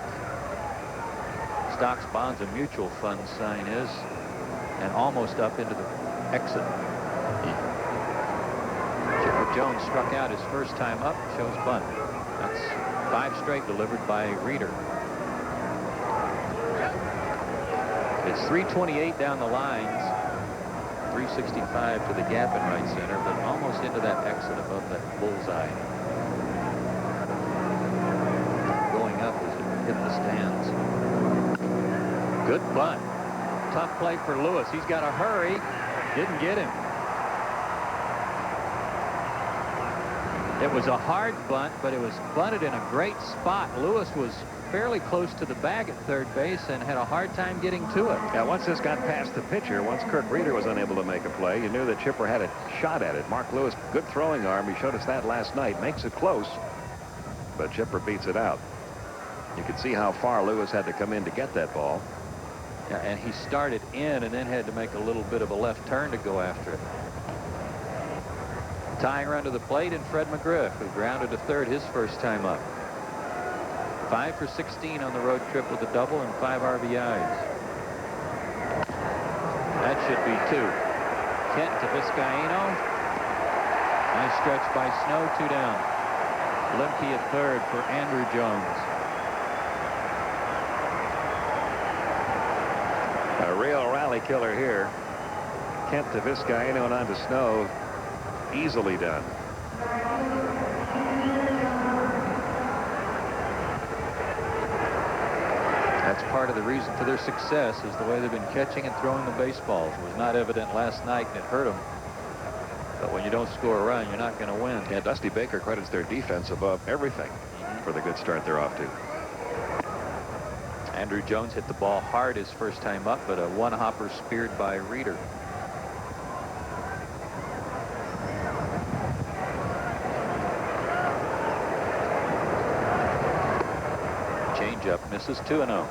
Stocks, Bonds, and Mutual Fund sign is, and almost up into the exit. Chipper Jones struck out his first time up, shows bunt. That's 5 straight delivered by Reeder. It's 328 down the lines, 365 to the gap in right center, but almost into that exit above that bullseye. Going up as it hit the stands. Good bunt. Tough play for Lewis. He's got to hurry. Didn't get him. It was a hard bunt, but it was bunted in a great spot. Lewis was fairly close to the bag at third base and had a hard time getting to it. Yeah, once this got past the pitcher, once Kirk Reeder was unable to make a play, you knew that Chipper had a shot at it. Mark Lewis, good throwing arm. He showed us that last night. Makes it close, but Chipper beats it out. You could see how far Lewis had to come in to get that ball. Yeah, and he started in and then had to make a little bit of a left turn to go after it. Tying run to the plate in Fred McGriff, who grounded to third his first time up. 5 for 16 on the road trip with a double and 5 RBIs. That should be 2. Kent to Vizcaino. Nice stretch by Snow, 2 down. Lemke at third for Andrew Jones. A real rally killer here. Kent to Vizcaino and on to Snow. Easily done. That's part of the reason for their success, is the way they've been catching and throwing the baseballs. It was not evident last night, and it hurt them. But when you don't score a run, you're not going to win. Yeah, Dusty Baker credits their defense above everything for the good start they're off to. Andrew Jones hit the ball hard his first time up, but a one-hopper speared by Reeder. Changeup misses, 2-0.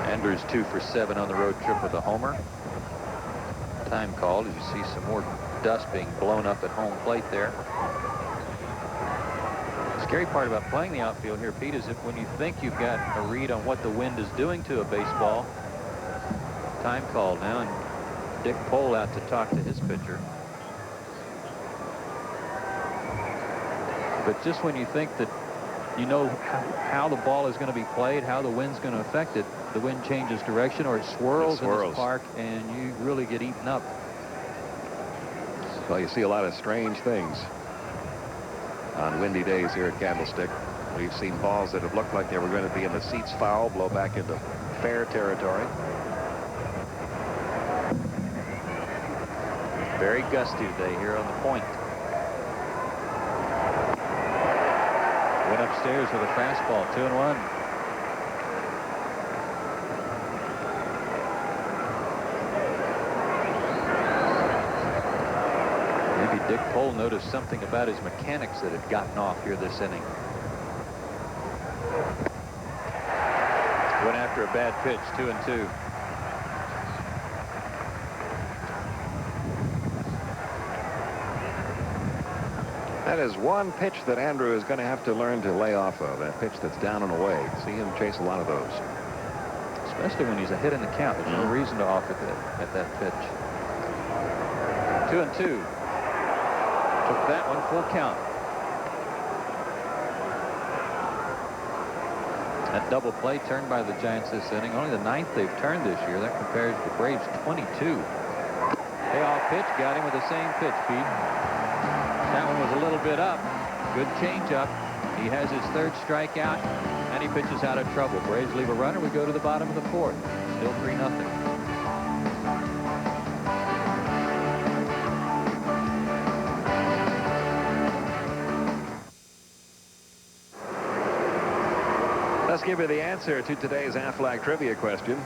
Andrews 2 for 7 on the road trip with a homer. Time called as you see some more dust being blown up at home plate there. The scary part about playing the outfield here, Pete, is if when you think you've got a read on what the wind is doing to a baseball, time called now, and Dick Pohl out to talk to his pitcher. But just when you think that you know how the ball is going to be played, how the wind's going to affect it, the wind changes direction or it swirls in this park, and you really get eaten up. Well, you see a lot of strange things on windy days here at Candlestick. We've seen balls that have looked like they were going to be in the seats foul blow back into fair territory. Very gusty today here on the point. Went upstairs with a fastball, 2-1. Maybe Dick Pohl noticed something about his mechanics that had gotten off here this inning. Went after a bad pitch, 2-2. That is one pitch that Andrew is going to have to learn to lay off of, that pitch that's down and away. See him chase a lot of those. Especially when he's ahead in the count. There's no reason to offer at that pitch. 2-2. Took that one, full count. That double play turned by the Giants this inning. Only the 9th they've turned this year. That compares to the Braves' 22. Payoff pitch, got him with the same pitch, Pete. That one was a little bit up. Good changeup. He has his 3rd strikeout, and he pitches out of trouble. Braves leave a runner. We go to the bottom of the 4th. Still 3-0. Let's give you the answer to today's Aflac trivia question.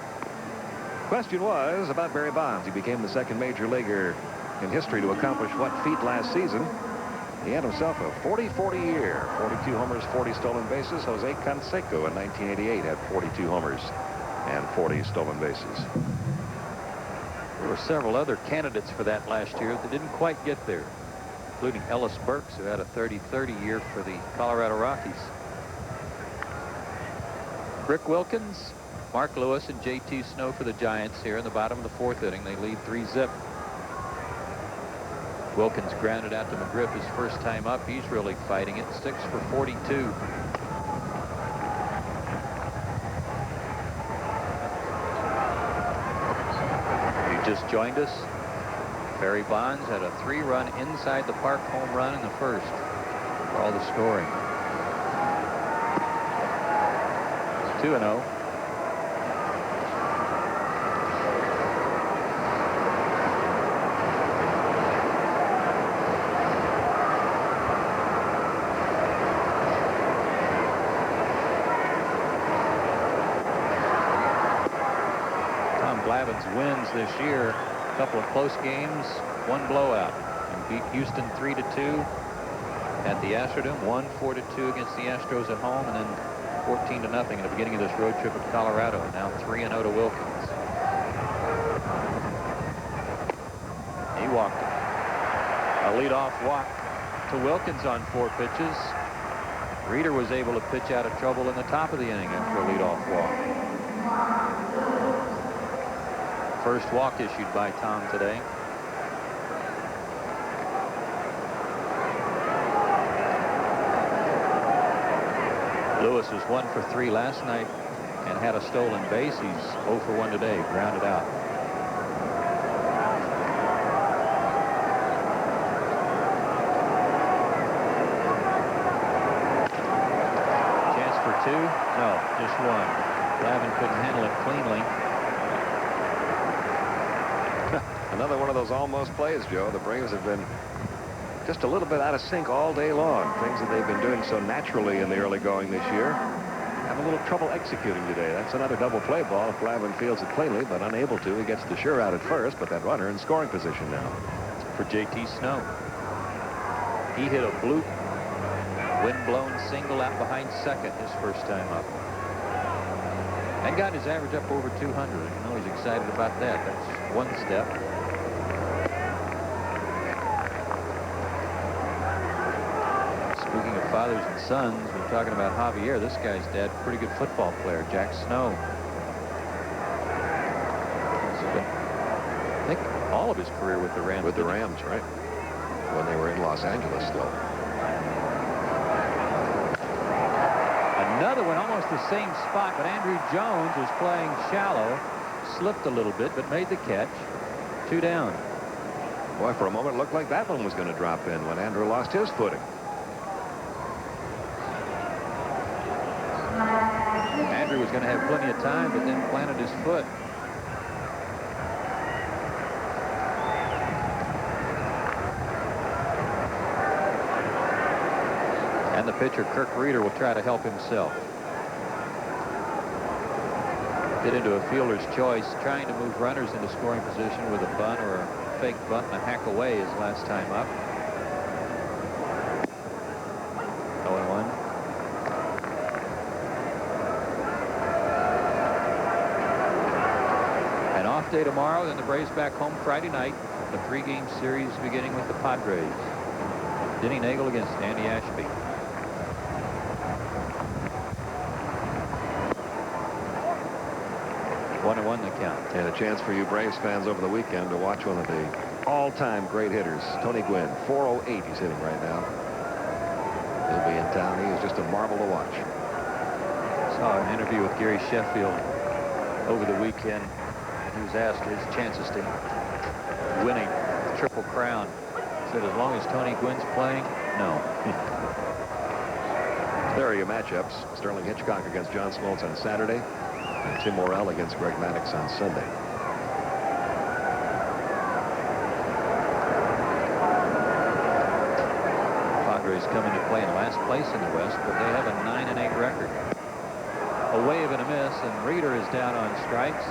Question was about Barry Bonds. He became the 2nd major leaguer in history to accomplish what feat last season. He had himself a 40-40 year. 42 homers, 40 stolen bases. Jose Canseco in 1988 had 42 homers and 40 stolen bases. There were several other candidates for that last year that didn't quite get there, including Ellis Burks, who had a 30-30 year for the Colorado Rockies. Rick Wilkins, Mark Lewis, and J.T. Snow for the Giants here in the bottom of the 4th inning. They lead 3-zip. Wilkins grounded out to McGriff his first time up. He's really fighting it. 6 for 42. You just joined us. Barry Bonds had a 3-run inside the park home run in the first for all the scoring. 2-0. Tom Glavine's wins this year, a couple of close games, 1 blowout, and beat Houston 3-2 at the Astrodome, won 4-2 against the Astros at home, and then 14-0 in the beginning of this road trip at Colorado. Now 3-0 to Wilkins. He walked it. A leadoff walk to Wilkins on 4 pitches. Reeder was able to pitch out of trouble in the top of the inning after a leadoff walk. First walk issued by Tom today. Lewis was 1 for 3 last night and had a stolen base. He's 0 for 1 today, grounded out. Chance for 2? No, just 1. Glavine couldn't handle it cleanly. Another one of those almost plays, Joe. The Braves have been just a little bit out of sync all day long. Things that they've been doing so naturally in the early going this year have a little trouble executing today. That's another double play ball if Glavine fields it cleanly, but unable to. He gets the sure out at first, but that runner in scoring position now. For J.T. Snow. He hit a bloop, wind-blown single out behind second his first time up. And got his average up over 200. You know he's excited about that. That's one step. Speaking of fathers and sons, we're talking about Javier. This guy's dad, pretty good football player, Jack Snow. I think all of his career with the Rams. With the Rams, right? When they were in Los Angeles still. Another one, almost the same spot, but Andrew Jones was playing shallow, slipped a little bit, but made the catch. 2 down. Boy, for a moment it looked like that one was going to drop in when Andrew lost his footing. Andrew was going to have plenty of time, but then planted his foot. And the pitcher, Kirk Reeder, will try to help himself. Get into a fielder's choice, trying to move runners into scoring position with a bunt or a fake bunt and a hack away his last time up. 0-1. An off day tomorrow, then the Braves back home Friday night. The 3-game series beginning with the Padres. Denny Nagel against Andy Ashby. 1-1 the count. And a chance for you Braves fans over the weekend to watch one of the all-time great hitters, Tony Gwynn. 408 he's hitting right now. He'll be in town. He is just a marvel to watch. Saw an interview with Gary Sheffield over the weekend. He was asked his chances to winning the Triple Crown. He said as long as Tony Gwynn's playing, no. There are your matchups. Sterling Hitchcock against John Smoltz on Saturday. And Tim Morrell against Greg Maddux on Sunday. Padres come into play in last place in the West, but they have a 9-8 record. A wave and a miss, and Reeder is down on strikes.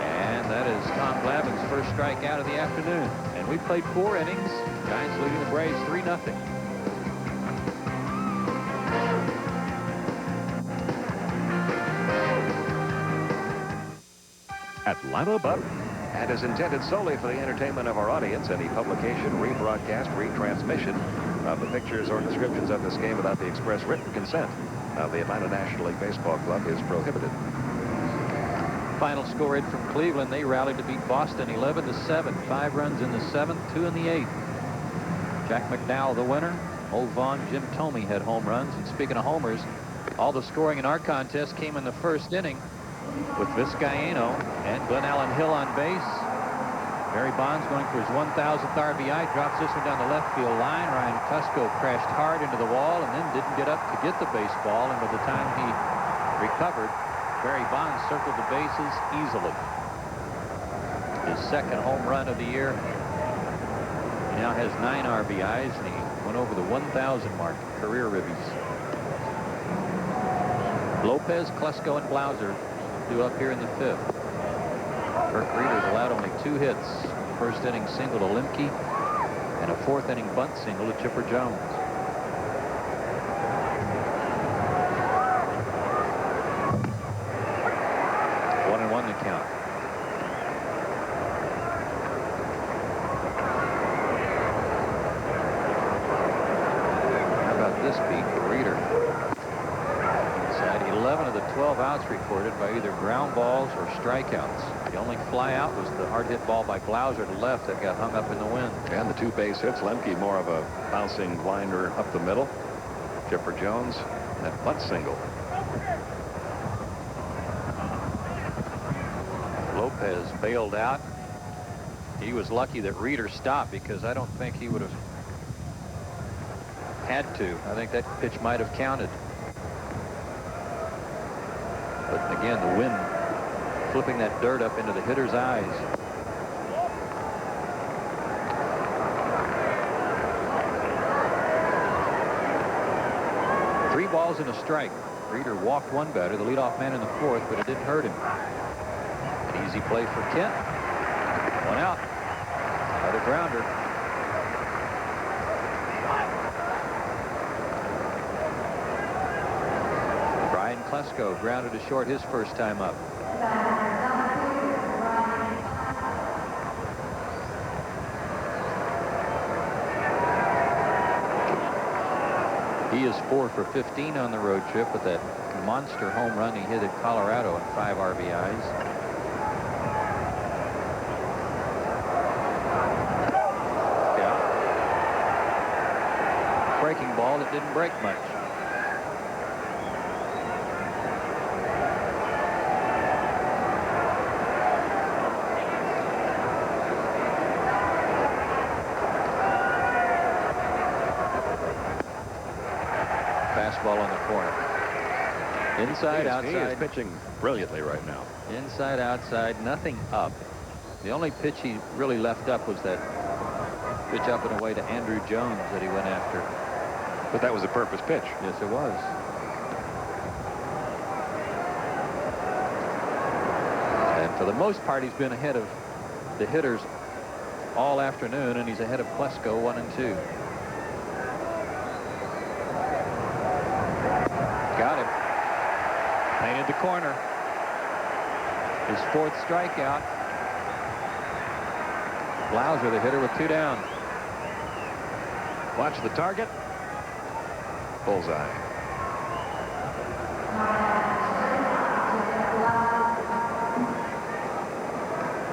And that is Tom Glavine's first strikeout of the afternoon. And we played 4 innings. Giants leading the Braves 3-0. Atlanta Button and is intended solely for the entertainment of our audience. Any publication, rebroadcast, retransmission of the pictures or descriptions of this game without the express written consent of the Atlanta National League Baseball Club is prohibited. Final score in from Cleveland. They rallied to beat Boston 11-7. 5 runs in the 7th, 2 in the 8th. Jack McDowell the winner. Old Vaughn, Jim Thome had home runs. And speaking of homers, all the scoring in our contest came in the first inning with Vizcaíno and Glenn Allen Hill on base. Barry Bonds going for his 1,000th RBI, drops this one down the left field line. Ryan Klesko crashed hard into the wall and then didn't get up to get the baseball. And by the time he recovered, Barry Bonds circled the bases easily. His second home run of the year. He now has 9 RBIs, and he went over the 1,000 mark, career ribbies. Lopez, Klesko, and Blauser due up here in the 5th. Kirk Reeder's allowed only 2 hits. First inning single to Lemke, and a 4th inning bunt single to Chipper Jones. 1-1 the count. How about this beat for Reeder? Inside 11 of the 12 outs recorded by either ground balls or strikeouts. The only fly out was the hard hit ball by Blauser to left that got hung up in the wind. And the 2 base hits. Lemke more of a bouncing blinder up the middle. Chipper Jones, that bunt single. Lopez bailed out. He was lucky that Reeder stopped, because I don't think he would have had to. I think that pitch might have counted. But again, the wind flipping that dirt up into the hitter's eyes. Three balls and a strike. Reeder walked one batter, the leadoff man in the 4th, but it didn't hurt him. An easy play for Kent. 1 out. Another grounder. Brian Klesko grounded to short his first time up. He is 4 for 15 on the road trip with that monster home run he hit at Colorado and 5 RBIs. Yeah. Breaking ball that didn't break much. Fastball on the corner. Inside, outside. He is pitching brilliantly right now. Inside, outside, nothing up. The only pitch he really left up was that pitch up and away to Andrew Jones that he went after. But that was a purpose pitch. Yes, it was. And for the most part, he's been ahead of the hitters all afternoon, and he's ahead of Klesko 1 and 2. Got him. Painted the corner. His 4th strikeout. Blauser, the hitter, with 2 down. Watch the target. Bullseye.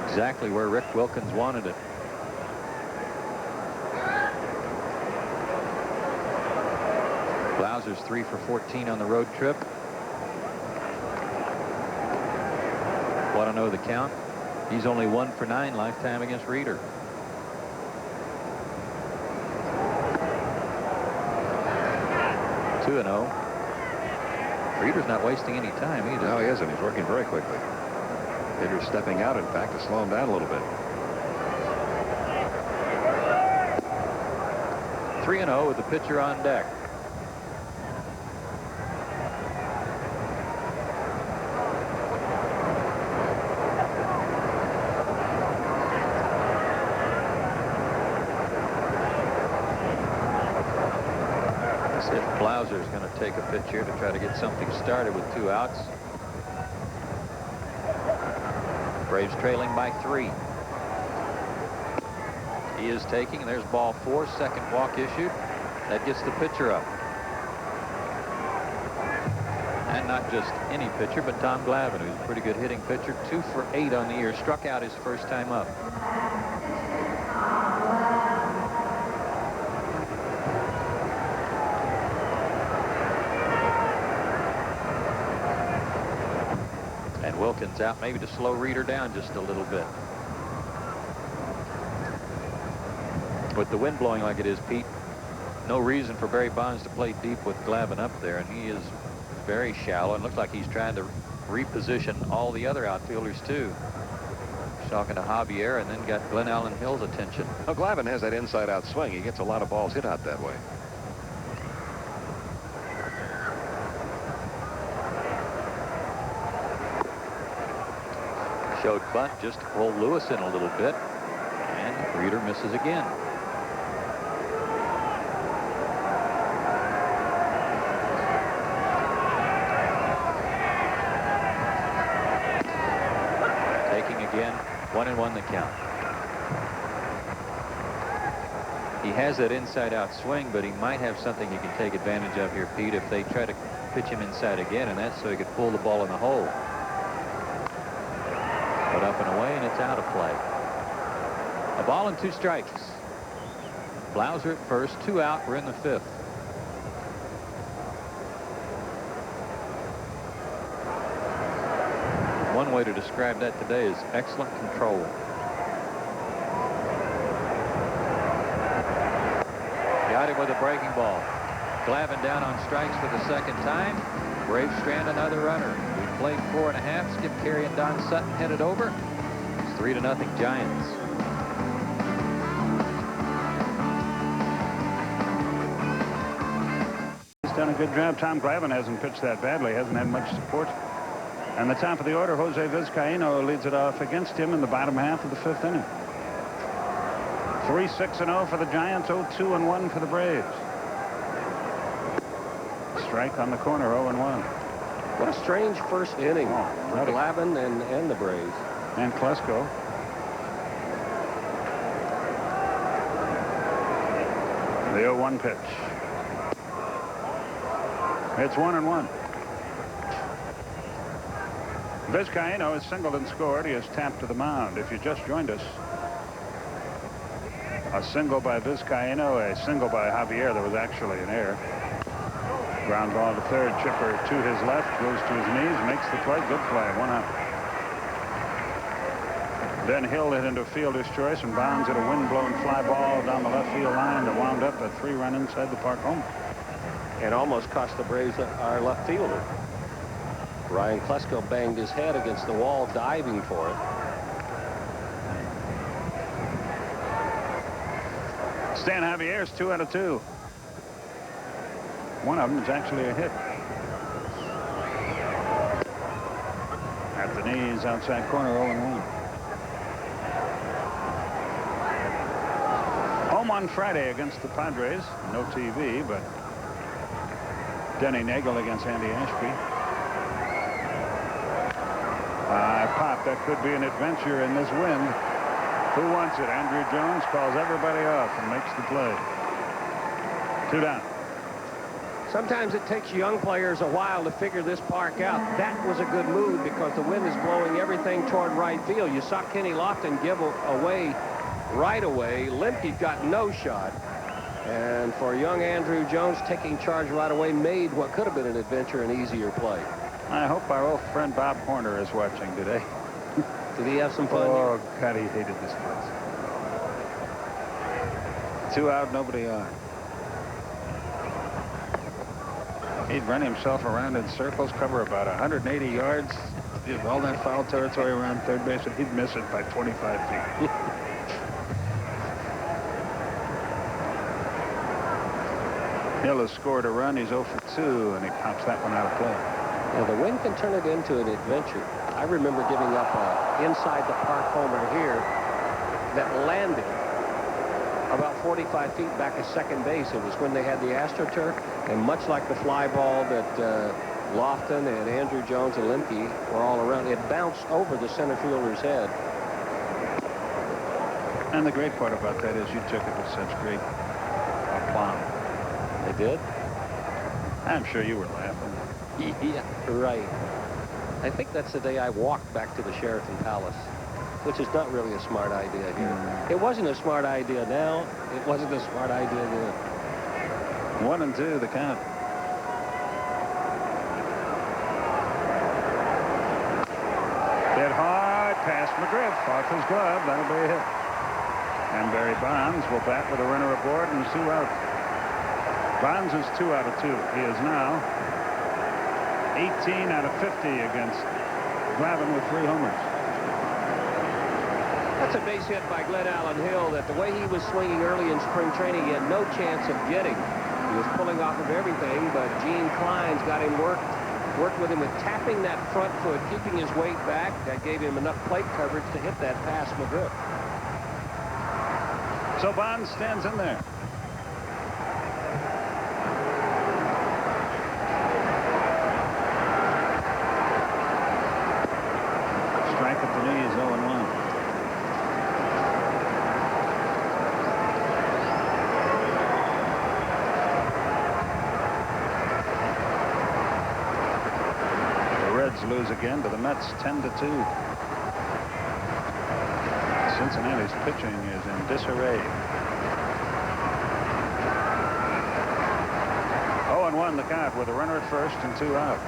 Exactly where Rick Wilkins wanted it. Blauser's 3 for 14 on the road trip. 1-0 the count. He's only 1 for 9 lifetime against Reeder. Two 2-0. Reeder's not wasting any time either. No, he isn't. He's working very quickly. Hitter's stepping out, in fact, to slow him down a little bit. 3-0 with the pitcher on deck. Blauser's going to take a pitch here to try to get something started with 2 outs. Braves trailing by 3. He is taking. There's ball 4. Second walk issued. That gets the pitcher up. And not just any pitcher, but Tom Glavine, who's a pretty good hitting pitcher. 2 for 8 on the year. Struck out his first time up. And Wilkins out maybe to slow Reeder down just a little bit. With the wind blowing like it is, Pete, no reason for Barry Bonds to play deep with Glavine up there, and he is very shallow and looks like he's trying to reposition all the other outfielders too. He's talking to Javier and then got Glenn Allen Hill's attention. Well, Glavine has that inside-out swing. He gets a lot of balls hit out that way. Showed bunt just to pull Lewis in a little bit, and Reeder misses again. Again, 1-1 the count. He has that inside-out swing, but he might have something he can take advantage of here, Pete, if they try to pitch him inside again, and that's so he could pull the ball in the hole. But up and away, and it's out of play. A ball and 2 strikes. Blauser at first, 2 out. We're in the 5th. One way to describe that today is excellent control. Got him with a breaking ball. Glavine down on strikes for the second time. Braves strand another runner. We played 4.5. Skip Carey and Don Sutton headed over. It's 3-0 Giants. He's done a good job. Tom Glavine hasn't pitched that badly. Hasn't had much support. And the top of the order, Jose Vizcaíno leads it off against him in the bottom half of the 5th inning. 3-6-0 for the Giants, 0-2-1 for the Braves. Strike on the corner, 0-1. What a strange first inning for Ready. Glavine and the Braves. And Klesko. The 0-1 pitch. It's 1-1. Vizcaíno has singled and scored. He has tapped to the mound. If you just joined us, a single by Vizcaíno, a single by Javier. There was actually an error. Ground ball to third. Chipper to his left, goes to his knees, makes the play. Good play. 1 out. Then Hill hit into fielder's choice and Bonds hit a wind-blown fly ball down the left field line that wound up a 3-run inside the park home. And almost cost the Braves our left fielder. Ryan Klesko banged his head against the wall, diving for it. Stan Javier's 2 out of 2. One of them is actually a hit. At the knees, outside corner, 0-1. Home on Friday against the Padres. No TV, but Denny Nagel against Andy Ashby. Pop, that could be an adventure in this wind. Who wants it? Andrew Jones calls everybody off and makes the play. 2 down. Sometimes it takes young players a while to figure this park out. That was a good move because the wind is blowing everything toward right field. You saw Kenny Lofton give away right away. Lemke got no shot. And for young Andrew Jones, taking charge right away made what could have been an adventure an easier play. I hope our old friend Bob Horner is watching today. Did he have some fun? Oh, God, he hated this place. 2 out, nobody on. He'd run himself around in circles, cover about 180 yards, give all that foul territory around third base, and he'd miss it by 25 feet. Hill has scored a run. He's 0 for 2, and he pops that one out of play. Yeah, the wind can turn it into an adventure. I remember giving up a inside the park homer here that landed about 45 feet back at second base. It was when they had the AstroTurf, and much like the fly ball that Lofton and Andrew Jones and Lemke were all around, it bounced over the center fielder's head. And the great part about that is you took it with such great aplomb. They did? I'm sure you were laughing. Yeah, right. I think that's the day I walked back to the Sheraton Palace, which is not really a smart idea here. It wasn't a smart idea now. It wasn't a smart idea then. 1-2, the count. Hit hard past McGriff off his glove. That'll be a hit. And Barry Bonds will bat with a runner aboard and 2 out. Bonds is 2 out of 2. He is now 18 out of 50 against Glavine with 3 homers. That's a base hit by Glenn Allen Hill that the way he was swinging early in spring training, he had no chance of getting. He was pulling off of everything, but Gene Klein's got him worked with him with tapping that front foot, keeping his weight back. That gave him enough plate coverage to hit that past McGriff. So Bonds stands in there. Strike at the knees, 0-1. The Reds lose again to the Mets 10-2. Cincinnati's pitching is in disarray. 0-1 the count with a runner at first and 2 out.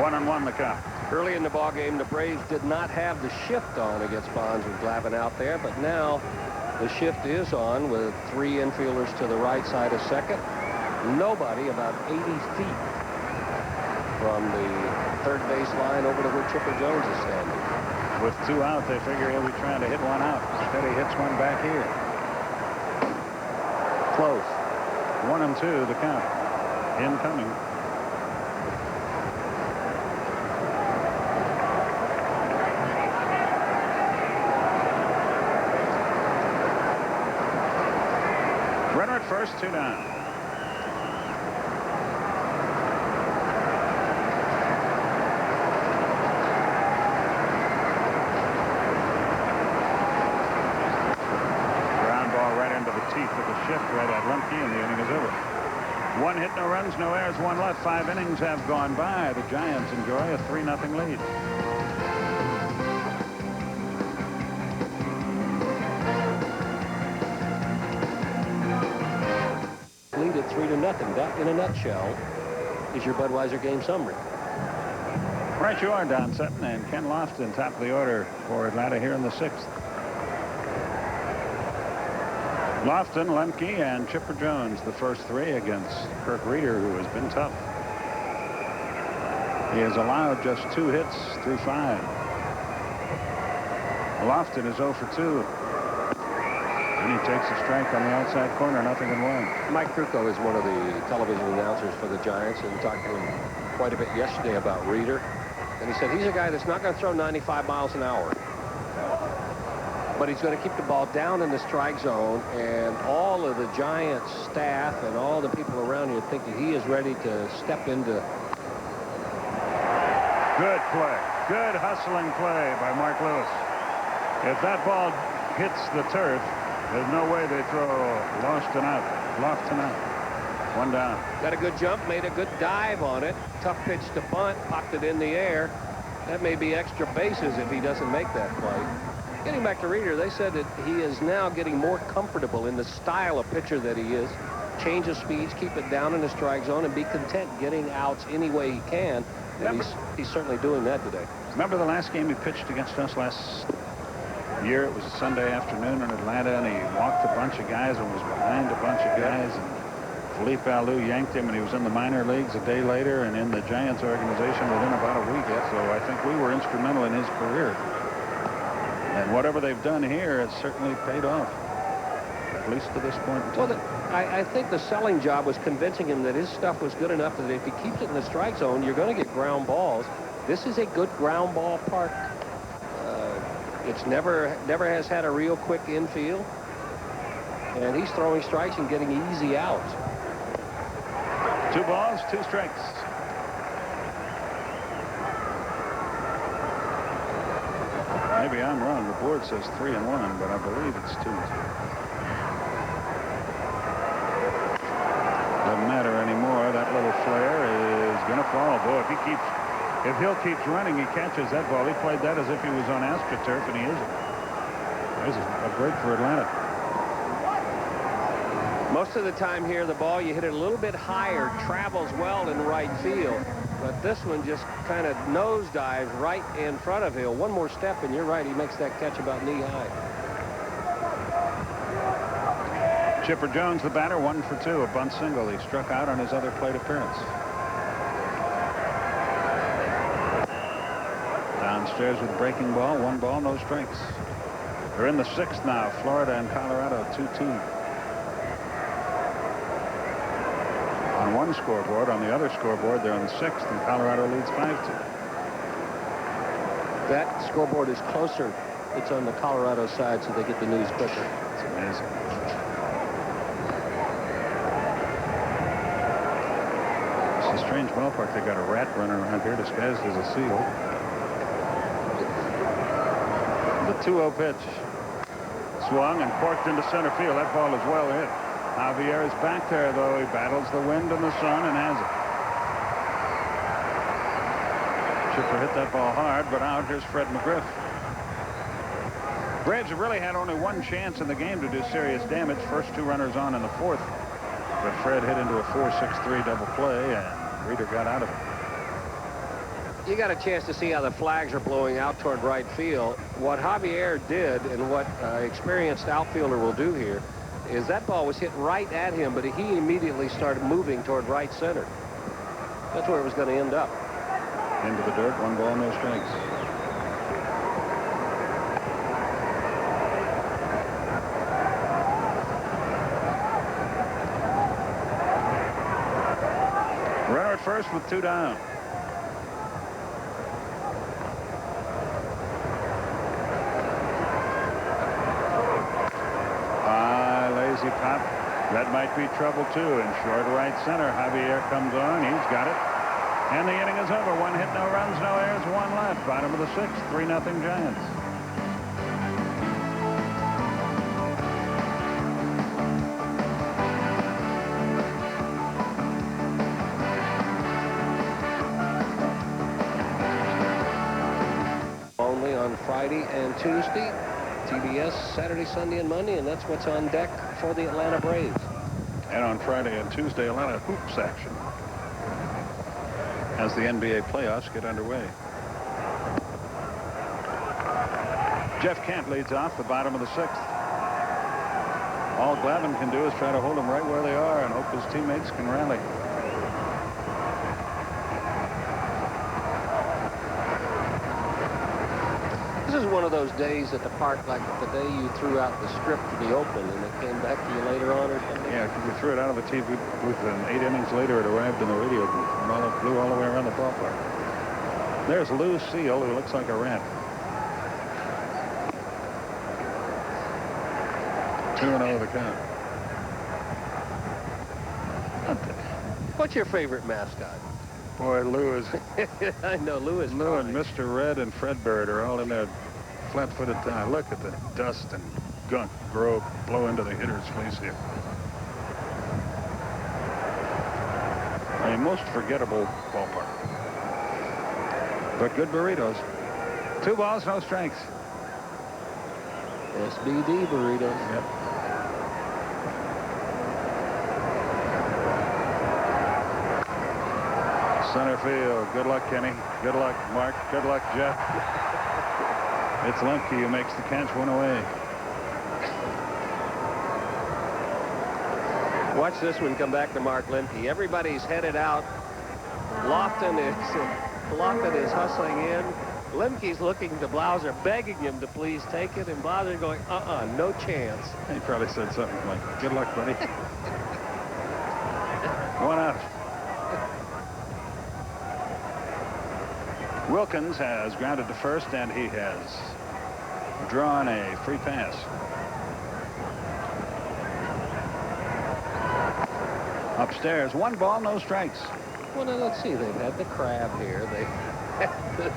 One and one the count. Early in the ball game, the Braves did not have the shift on against Bonds with Glavine out there, but now the shift is on with 3 infielders to the right side of second. Nobody about 80 feet from the third base line over to where Chipper Jones is standing. With 2 out, they figure he'll be trying to hit one out. Instead, he hits one back here. Close. 1-2 the count. Incoming. Runner at first, 2 down. Right at Lemke, and the inning is over. 1 hit, no runs, no errors, 1 left. 5 innings have gone by. The Giants enjoy a 3-0 lead. Lead at 3-0. That, in a nutshell, is your Budweiser game summary. Right you are, Don Sutton, and Ken Lofton, top of the order for Atlanta here in the 6th. Lofton, Lemke, and Chipper Jones, the first 3 against Kirk Reeder, who has been tough. He has allowed just 2 hits through 5. Lofton is 0 for 2. And he takes a strike on the outside corner, 0-1. Mike Krukow is one of the television announcers for the Giants, and talked to him quite a bit yesterday about Reeder. And he said he's a guy that's not going to throw 95 miles an hour. But he's going to keep the ball down in the strike zone, and all of the Giants staff and all the people around here think that he is ready to step into. Good play. Good hustling play by Mark Lewis. If that ball hits the turf, there's no way they throw Lofton out. 1 down. Got a good jump, made a good dive on it. Tough pitch to bunt, popped it in the air. That may be extra bases if he doesn't make that play. Getting back to Reeder, they said that he is now getting more comfortable in the style of pitcher that he is. Change of speeds, keep it down in the strike zone, and be content getting outs any way he can. And he's certainly doing that today. Remember the last game he pitched against us last year? It was a Sunday afternoon in Atlanta, and he walked a bunch of guys and was behind a bunch of guys. And Philippe Alou yanked him, and he was in the minor leagues a day later and in the Giants organization within about a week. So I think we were instrumental in his career. And whatever they've done here has certainly paid off, at least to this point in time. Well, I think the selling job was convincing him that his stuff was good enough that if he keeps it in the strike zone, you're going to get ground balls. This is a good ground ball park. It's never has had a real quick infield. And he's throwing strikes and getting easy outs. 2 balls, 2 strikes. Maybe I'm wrong. The board says 3-1, but I believe it's 2. Doesn't matter anymore. That little flare is going to fall. Boy, if Hill keeps running, he catches that ball. He played that as if he was on AstroTurf, and he isn't. There's a break for Atlanta. Most of the time here, the ball, you hit it a little bit higher, travels well in right field. But this one just kind of nosedives right in front of Hill. One more step, and you're right, he makes that catch about knee-high. Chipper Jones, the batter, 1 for 2, a bunt single. He struck out on his other plate appearance. Downstairs with breaking ball, 1 ball, no strikes. They're in the 6th now, Florida and Colorado, 2-2. On one scoreboard, on the other scoreboard, they're on the 6th, and Colorado leads 5-2. That scoreboard is closer. It's on the Colorado side, so they get the news quicker. It's amazing. It's a strange ballpark. They got a rat running around here disguised as a seal. The 2-0 pitch. Swung and corked into center field. That ball is well hit. Javier is back there, though. He battles the wind and the sun and has it. Chipper hit that ball hard, but out. Here's Fred McGriff. Braves have really had only 1 chance in the game to do serious damage. First 2 runners on in the 4th. But Fred hit into a 4-6-3 double play, and Reeder got out of it. You got a chance to see how the flags are blowing out toward right field. What Javier did, and what experienced outfielder will do here, is that ball was hit right at him, but he immediately started moving toward right center. That's where it was going to end up. Into the dirt, 1 ball, no strikes. Runner at first with 2 down. Lazy pop. That might be trouble, too. In short right center, Javier comes on. He's got it. And the inning is over. 1 hit, no runs, no errors, 1 left. Bottom of the 6th, 3-0 Giants. Only on Friday and Tuesday. TBS Saturday, Sunday, and Monday, and that's what's on deck for the Atlanta Braves. And on Friday and Tuesday, Atlanta hoops action as the NBA playoffs get underway. Jeff Kent leads off the bottom of the 6th. All Glavine can do is try to hold them right where they are and hope his teammates can rally. This is one of those days at the park, like the day you threw out the strip to the open and it came back to you later on or something. Yeah, you threw it out of the TV booth, and 8 innings later it arrived in the radio booth and it flew all the way around the ballpark. There's Lou Seal, who looks like a rat. 2-0 the count. What's your favorite mascot? Boy, Lou is... I know, Lou is Lou fine. and Mr. Red and Fred Bird are all in there flat-footed time. Look at the dust and gunk blow into the hitter's face here. A most forgettable ballpark. But good burritos. 2 balls, no strikes. SBD burritos. Yep. Center field. Good luck, Kenny. Good luck, Mark. Good luck, Jeff. It's Lemke who makes the catch, 1 away. Watch this one come back to Mark Lemke. Everybody's headed out. Lofton is hustling in. Lemke's looking to Blauser, begging him to please take it, and Blauser going, no chance. He probably said something like, good luck, buddy. 1 out. Wilkins has grounded to first, and he has drawn a free pass. Upstairs, 1 ball, no strikes. Well, now, let's see. They've had the crab here. They've had the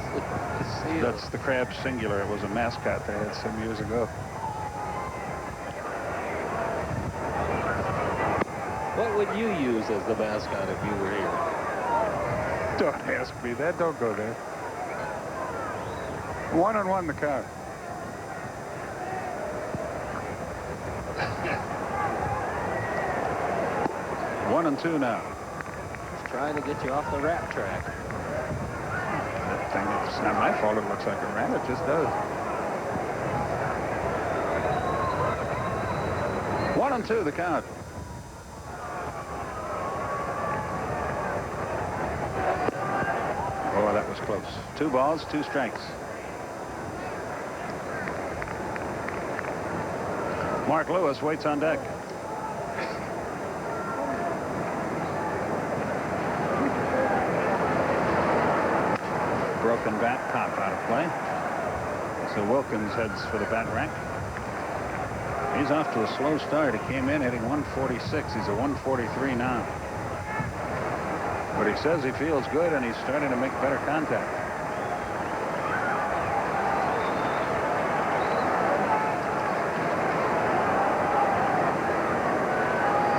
seal. That's the crab singular. It was a mascot they had some years ago. What would you use as the mascot if you were here? Don't ask me that. Don't go there. 1-1 the count. One and two now. Just trying to get you off the rat track. That thing, it's not my fault it looks like a rat. It just does. 1-2 the count. Oh, that was close. 2 balls, 2 strikes. Mark Lewis waits on deck. Broken bat, pop out of play. So Wilkins heads for the bat rack. He's off to a slow start. He came in hitting 146. He's a 143 now. But he says he feels good, and he's starting to make better contact.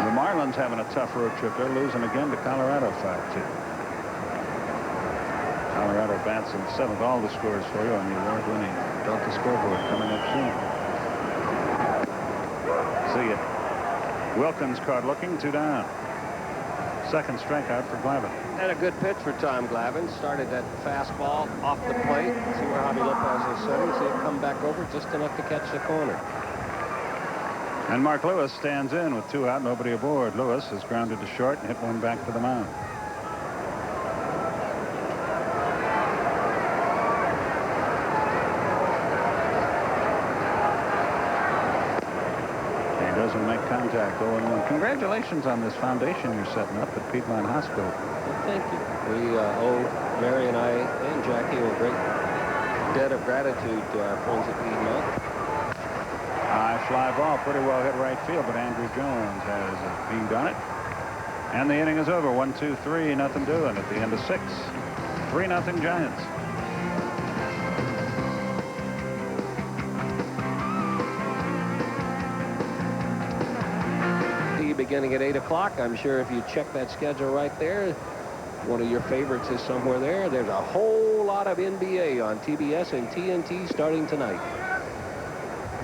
The Marlins having a tough road trip. They're losing again to Colorado 5-2. Colorado bats in 7th. All the scores for you on the award-winning Delta scoreboard coming up soon. See ya. Wilkins caught looking, 2 down. Second strikeout for Glavine. And a good pitch for Tom Glavine. Started that fastball off the plate. See where Javi Lopez is sitting. See it come back over just enough to catch the corner. And Mark Lewis stands in with 2 out, nobody aboard. Lewis has grounded to short and hit one back to the mound. Doesn't make contact. 0-1. Congratulations on this foundation you're setting up at Piedmont Hospital. Well, thank you. We owe Mary and I and Jackie a great debt of gratitude to our friends at Piedmont. High fly ball, pretty well hit right field, but Andrew Jones has beamed on it. And the inning is over. 1-2-3, nothing doing at the end of 6. 3-0 Giants. Beginning at 8 o'clock. I'm sure if you check that schedule right there, one of your favorites is somewhere there. There's a whole lot of NBA on TBS and TNT starting tonight.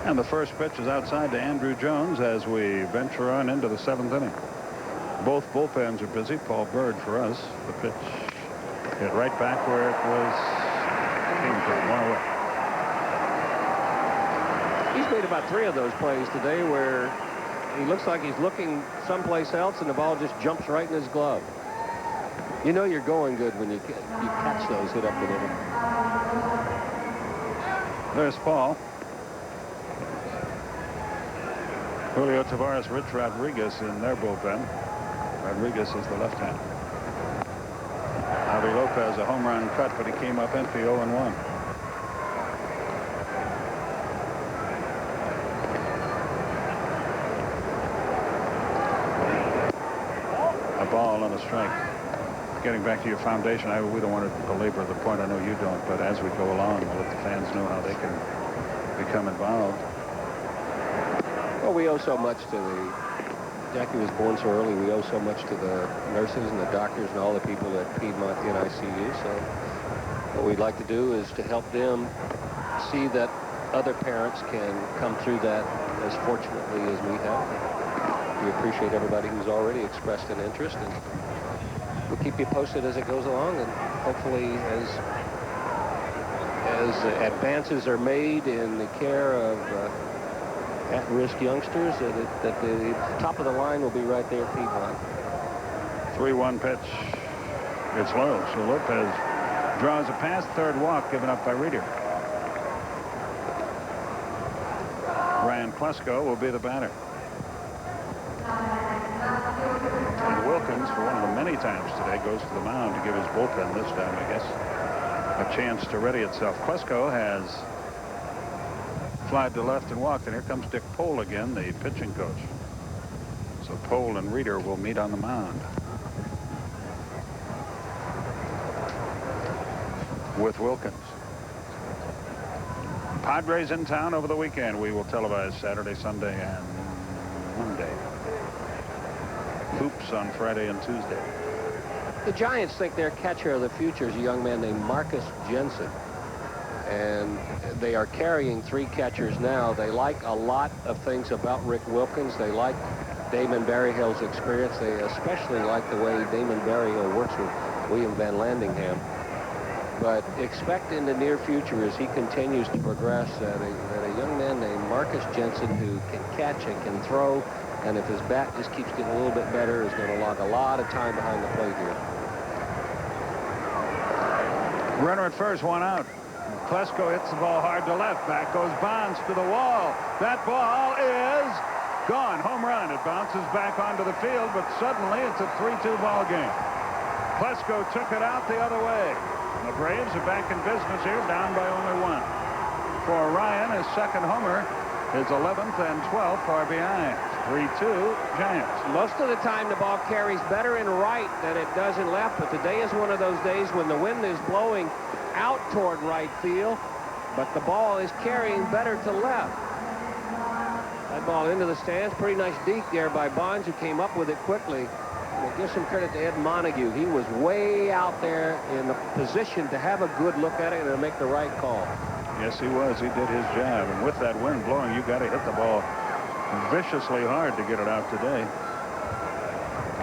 And the first pitch is outside to Andrew Jones as we venture on into the 7th inning. Both bullpens are busy. Paul Bird for us. The pitch hit right back where it came from. 1 away. He's made about 3 of those plays today where he looks like he's looking someplace else and the ball just jumps right in his glove. You know you're going good when you catch those hit up the middle. There's Paul. Julio Tavares, Rich Rodriguez in their bullpen. Rodriguez is the left hand. Javi Lopez, a home run cut, but he came up empty 0-1. Ball and a strike. Getting back to your foundation, we don't want to belabor the point. I know you don't, but as we go along, we'll let the fans know how they can become involved. Well, we owe so much to Jackie was born so early. We owe so much to the nurses and the doctors and all the people at Piedmont NICU. So what we'd like to do is to help them see that other parents can come through that as fortunately as we have. We appreciate everybody who's already expressed an interest, and we'll keep you posted as it goes along, and hopefully as advances are made in the care of at-risk youngsters, that the top of the line will be right there at Piedmont. 3-1 pitch. It's low, so Lopez draws a pass. 3rd walk given up by Reeder. Ryan Klesko will be the batter. And Wilkins, for one of the many times today, goes to the mound to give his bullpen this time, I guess. a chance to ready itself. Klesko has flied to left and walked, and here comes Dick Pohl again, the pitching coach. So Pohl and Reeder will meet on the mound with Wilkins. Padres in town over the weekend. We will televise Saturday, Sunday, and Monday. Hoops on Friday and Tuesday. The Giants think their catcher of the future is a young man named Marcus Jensen. And they are carrying 3 catchers now. They like a lot of things about Rick Wilkins. They like Damon Berryhill's experience. They especially like the way Damon Berryhill works with William Van Landingham. But expect in the near future, as he continues to progress, that a young man named Marcus Jensen, who can catch and can throw, and if his bat just keeps getting a little bit better, is going to log a lot of time behind the plate here. Runner at first, 1 out. Klesko hits the ball hard to left. Back goes Bonds to the wall. That ball is gone. Home run. It bounces back onto the field, but suddenly it's a 3-2 ball game. Klesko took it out the other way. The Braves are back in business here, down by only 1. For Ryan, his second homer, his 11th and 12th RBI. 3-2 Giants. Most of the time the ball carries better in right than it does in left, but today is one of those days when the wind is blowing out toward right field, but the ball is carrying better to left. That ball into the stands. Pretty nice deke there by Bonds, who came up with it quickly. We'll give some credit to Ed Montague. He was way out there in the position to have a good look at it and to make the right call. Yes, he was. He did his job. And with that wind blowing, you got to hit the ball viciously hard to get it out today.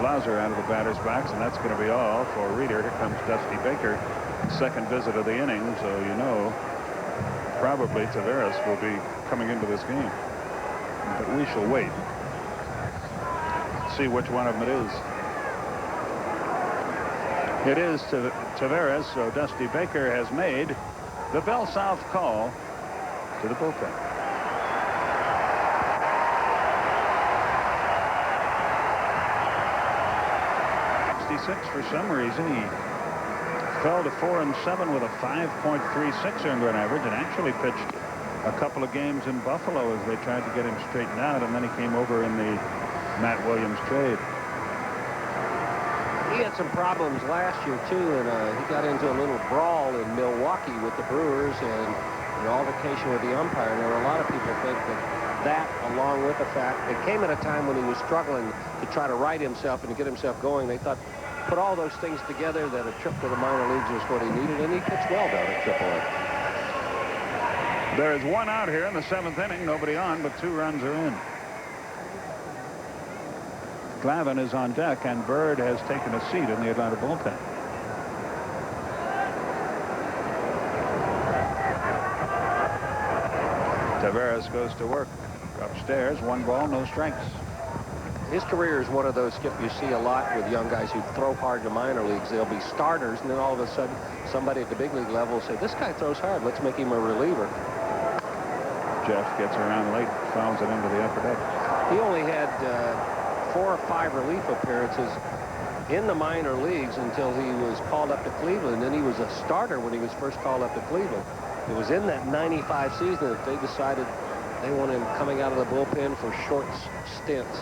Blauser out of the batter's box, and that's going to be all for Reeder. Here comes Dusty Baker. Second visit of the inning, so you know probably Taveras will be coming into this game. But we shall wait. See which one of them it is. It is Taveras, so Dusty Baker has made the Bell South call to the bullpen. For some reason, he fell to 4-7 with a 5.36 earned run average, and actually pitched a couple of games in Buffalo as they tried to get him straightened out, and then he came over in the Matt Williams trade. He had some problems last year too, and he got into a little brawl in Milwaukee with the Brewers and an altercation with the umpire. And there were a lot of people think that along with the fact it came at a time when he was struggling to try to right himself and to get himself going. They thought, put all those things together, that a trip to the minor leagues was what he needed, and he pitched well down at AAA. There is 1 out here in the 7th inning. Nobody on, but 2 runs are in. Glavine is on deck, and Bird has taken a seat in the Atlanta bullpen. Taveras goes to work upstairs. 1 ball, no strikes. His career is one of those, Skip, you see a lot with young guys who throw hard to minor leagues. They'll be starters, and then all of a sudden somebody at the big league level will say, this guy throws hard, let's make him a reliever. Jeff gets around late, fouls it into the upper deck. He only had 4 or 5 relief appearances in the minor leagues until he was called up to Cleveland. Then he was a starter when he was first called up to Cleveland. It was in that 95 season that they decided they wanted him coming out of the bullpen for short stints.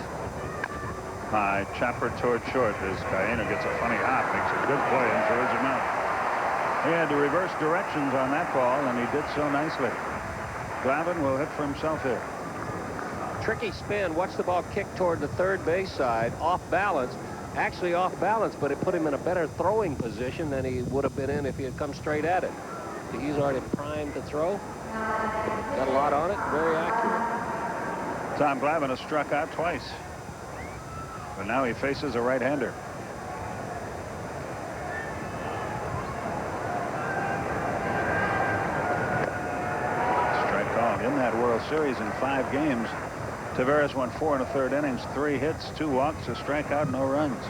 High chopper toward short as Cayeno gets a funny hop, makes a good play and throws him out. He had to reverse directions on that ball, and he did so nicely. Glavine will hit for himself here. Tricky spin. Watch the ball kick toward the third base side, off balance. Actually off balance, but it put him in a better throwing position than he would have been in if he had come straight at it. He's already primed to throw. Got a lot on it. Very accurate. Tom Glavine has struck out twice, but now he faces a right-hander. Strike called. In that World Series in 5 games, Taveras went 4 1/3 innings, 3 hits, 2 walks, a strikeout, no runs.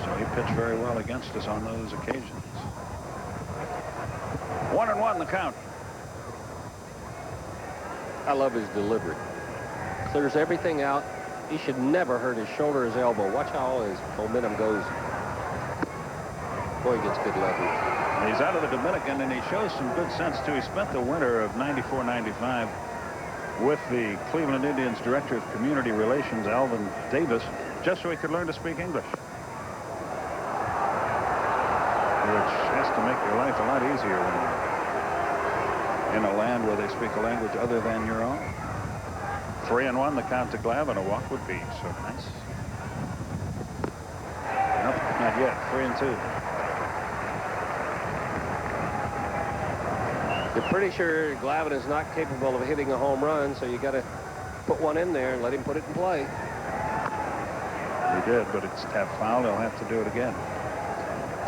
So he pitched very well against us on those occasions. 1-1 the count. I love his delivery. Clears everything out. He should never hurt his shoulder or his elbow. Watch how all his momentum goes. Boy, he gets good leverage. He's out of the Dominican, and he shows some good sense, too. He spent the winter of 94-95 with the Cleveland Indians Director of Community Relations, Alvin Davis, just so he could learn to speak English, which has to make your life a lot easier when you're in a land where they speak a language other than your own. 3-1, the count to Glavine. A walk would be so nice. Nope, not yet. 3-2. You're pretty sure Glavine is not capable of hitting a home run, so you got to put one in there and let him put it in play. He did, but it's tap foul. He'll have to do it again.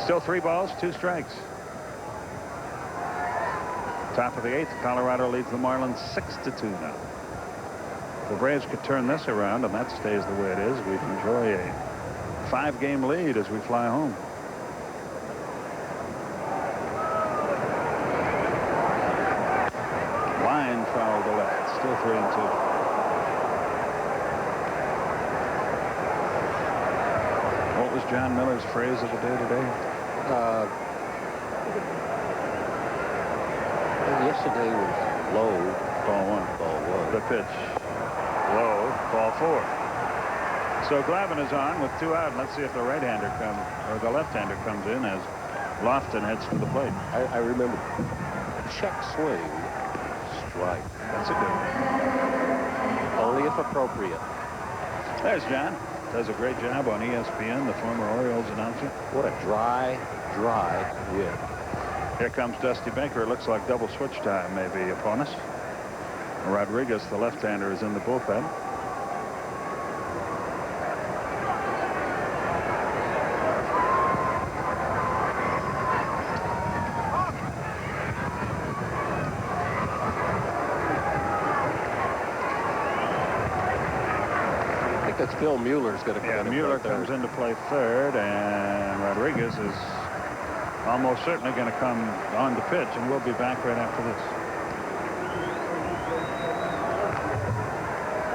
Still 3 balls, 2 strikes. Top of the 8th, Colorado leads the Marlins 6-2 now. If the Braves could turn this around, and that stays the way it is, we'd enjoy a 5-game lead as we fly home. Line foul to left. Still 3-2. What was John Miller's phrase of the day today? Yesterday was low. Ball 1. Ball 1. The pitch. Low. Ball 4. So Glavine is on with 2 out. Let's see if the right-hander comes, or the left-hander comes in as Lofton heads to the plate. I remember. Check swing. Strike. That's a good one. Only if appropriate. There's John. Does a great job on ESPN, the former Orioles announcer. What a dry hit. Here comes Dusty Baker. It looks like double switch time may be upon us. Rodriguez, the left-hander, is in the bullpen. I think that's Bill Mueller's going to come in. Mueller comes into play third, and Rodriguez is almost certainly going to come on to pitch, and we'll be back right after this.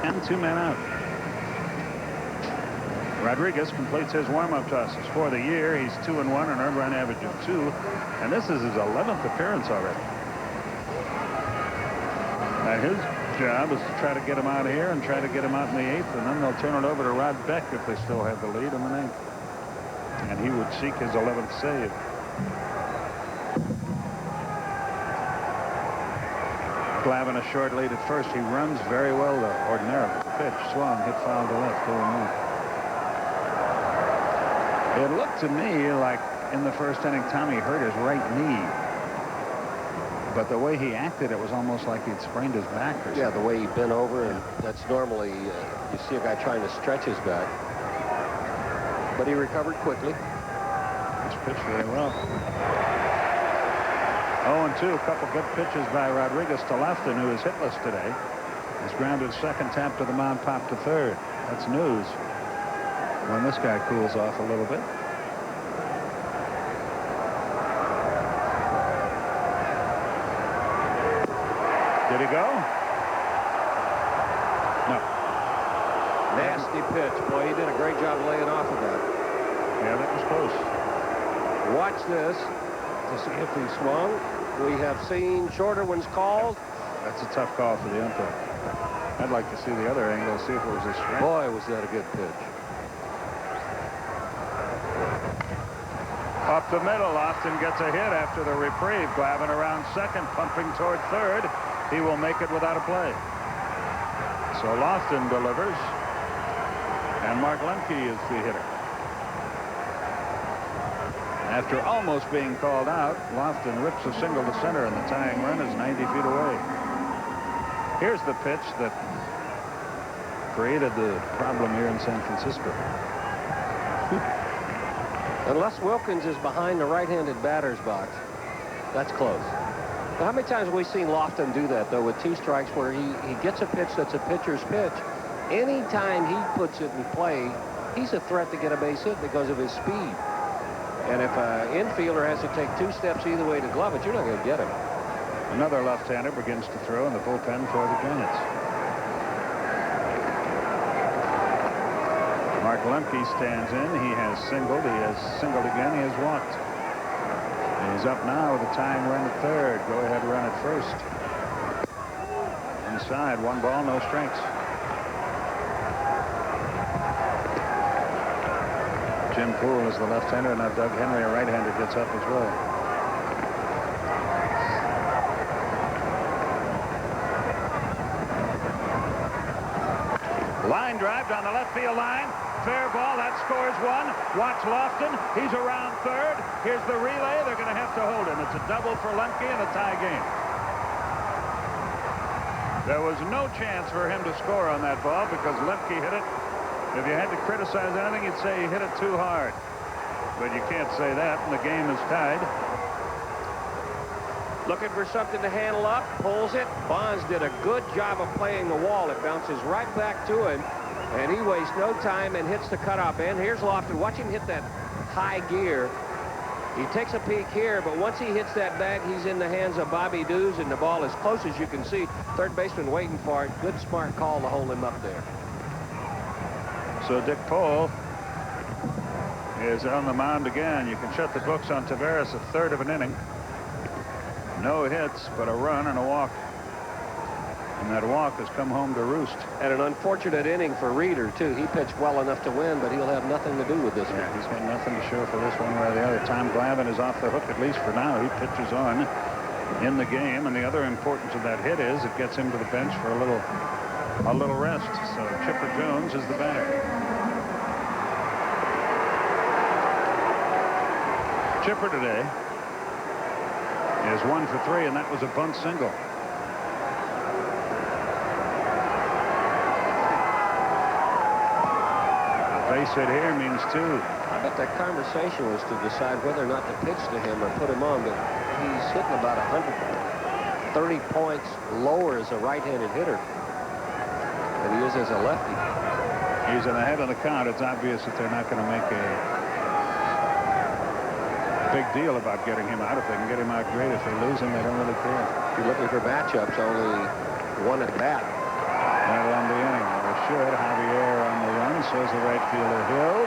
And 2 men out. Rodriguez completes his warm-up tosses for the year. He's 2-1, an earned run average of 2, and this is his 11th appearance already. Now his job is to try to get him out of here and try to get him out in the 8th, and then they'll turn it over to Rod Beck if they still have the lead in the 9th. And he would seek his 11th save. Glavine a short lead at first. He runs very well, though, ordinarily. Pitch, swung, hit foul to left, 0-1. It looked to me like in the first inning, Tommy hurt his right knee. But the way he acted, it was almost like he'd sprained his back or something. Yeah, the way he bent over, and that's normally, you see a guy trying to stretch his back. But he recovered quickly. He's pitched very well. 0-2, a couple good pitches by Rodriguez to Lofton, who is hitless today. He's grounded second, tap to the mound, pop to third. That's news when this guy cools off a little bit. Did he go? No. Nasty pitch. Boy, he did a great job laying off of that. Yeah, that was close. Watch this to see if he swung. We have seen shorter ones called. That's a tough call for the umpire. I'd like to see the other angle, see if it was a strike. Boy, was that a good pitch. Up the middle, Lofton gets a hit after the reprieve. Glavine around second, pumping toward third. He will make it without a play. So Lofton delivers, and Mark Lemke is the hitter. After almost being called out, Lofton rips a single to center, and the tying run is 90 feet away. Here's the pitch that created the problem here in San Francisco. Unless Wilkins is behind the right-handed batter's box, that's close. Now, how many times have we seen Lofton do that, though, with 2 strikes where he gets a pitch that's a pitcher's pitch? Anytime he puts it in play, he's a threat to get a base hit because of his speed. And if an infielder has to take 2 steps either way to glove it, you're not going to get him. Another left-hander begins to throw in the bullpen for the Giants. Mark Lemke stands in. He has singled. He has singled again. He has walked. He's up now with a tying run at third. Go ahead, run at first. Inside, 1 ball, no strikes. Jim Poole is the left-hander. Now Doug Henry, a right-hander, gets up as well. Line drive down the left field line. Fair ball. That scores 1. Watch Lofton. He's around third. Here's the relay. They're going to have to hold him. It's a double for Lemke and a tie game. There was no chance for him to score on that ball because Lemke hit it. If you had to criticize anything, you'd say he hit it too hard. But you can't say that, and the game is tied. Looking for something to handle up, pulls it. Bonds did a good job of playing the wall. It bounces right back to him, and he wastes no time and hits the cutoff end. Here's Lofton. Watch him hit that high gear. He takes a peek here, but once he hits that bag, he's in the hands of Bobby Dews, and the ball as close as you can see. Third baseman waiting for it. Good, smart call to hold him up there. So Dick Pohl is on the mound again. You can shut the books on Taveras, a third of an inning. No hits, but a run and a walk. And that walk has come home to roost. And an unfortunate inning for Reeder, too. He pitched well enough to win, but he'll have nothing to do with this one. He's got nothing to show for this one way or the other. Tom Glavine is off the hook, at least for now. He pitches on in the game. And the other importance of that hit is it gets him to the bench for a little rest. So Chipper Jones is the batter. Chipper today is 1 for 3, and that was a bunt single. Base hit here means 2. I bet that conversation was to decide whether or not to pitch to him or put him on, but he's hitting about 130 points lower as a right-handed hitter than he is as a lefty. He's ahead of the count. It's obvious that they're not going to make a big deal about getting him out. If they can get him out, great. If they lose him, they don't really care. If you're looking for matchups, only 1 at bat. That'll end the inning. Or should. Javier on the run, says the right fielder Hill.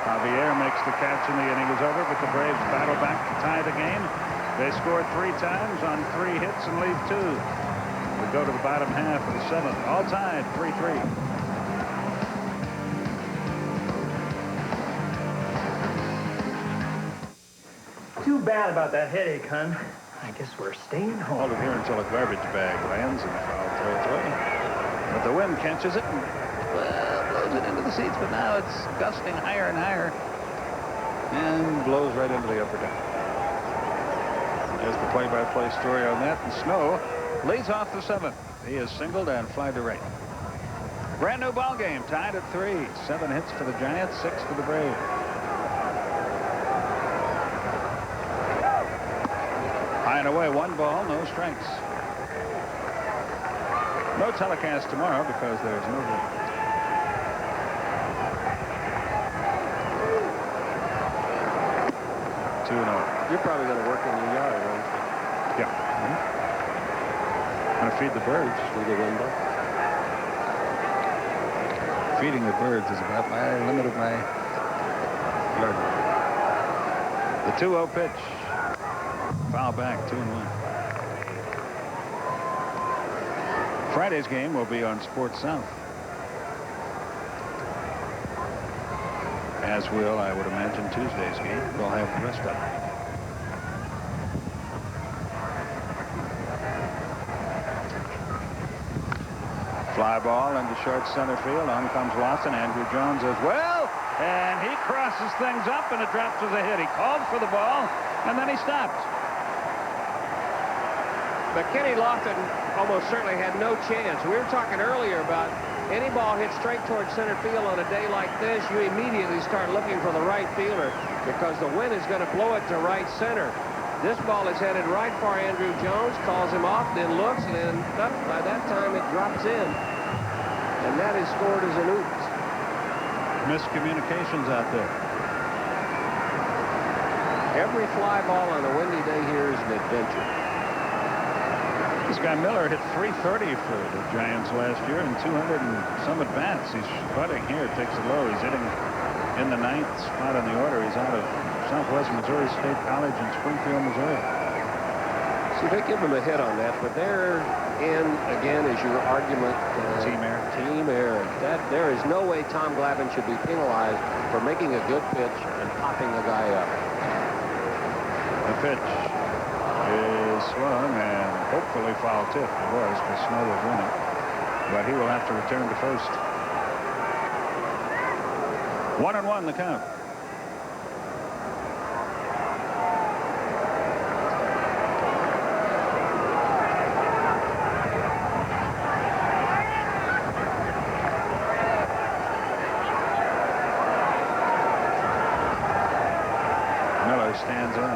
Javier makes the catch and the inning is over, but the Braves battle back to tie the game. They scored 3 times on 3 hits and leave 2. We go to the bottom half of the 7th. All tied, 3-3. Too bad about that headache, hun. I guess we're staying home. Hold it here until a garbage bag lands in foul territory. But the wind catches it and blows it into the seats. But now it's gusting higher and higher and blows right into the upper deck. There's the play-by-play story on that. And Snow leads off the 7th. He is singled and fly to right. Brand new ball game, tied at 3. 7 hits for the Giants, 6 for the Braves. High and away, 1 ball, no strikes. No telecast tomorrow because there's no game. You're probably going to work in your yard, aren't you? Yeah. I'm going to feed the birds. Through the window. Feeding the birds is about my limit of my yard. The 2-0 pitch. Foul back, 2-1. Friday's game will be on Sports South. As will, I would imagine, Tuesday's game. We'll have the rest of it. Fly ball into short center field. On comes Lawson. Andrew Jones as well. And he crosses things up, and it drops as a hit. He called for the ball, and then he stopped. But Kenny Lofton almost certainly had no chance. We were talking earlier about any ball hit straight towards center field on a day like this, you immediately start looking for the right fielder because the wind is going to blow it to right center. This ball is headed right for Andrew Jones, calls him off, then looks, and then by that time it drops in. And that is scored as an oops. Miscommunications out there. Every fly ball on a windy day here is an adventure. This guy Miller hit .330 for the Giants last year and 200 and some at bats. He's putting here, takes it low. He's hitting in the 9th spot on the order. He's out of Southwest Missouri State College in Springfield, Missouri. See, they give him a hit on that, but there, again, is your argument. Team error. Team error. There is no way Tom Glavine should be penalized for making a good pitch and popping the guy up. The pitch is swung and hopefully foul tip. It was because Snow was winning. But he will have to return to first. 1-1 the count. Stands in.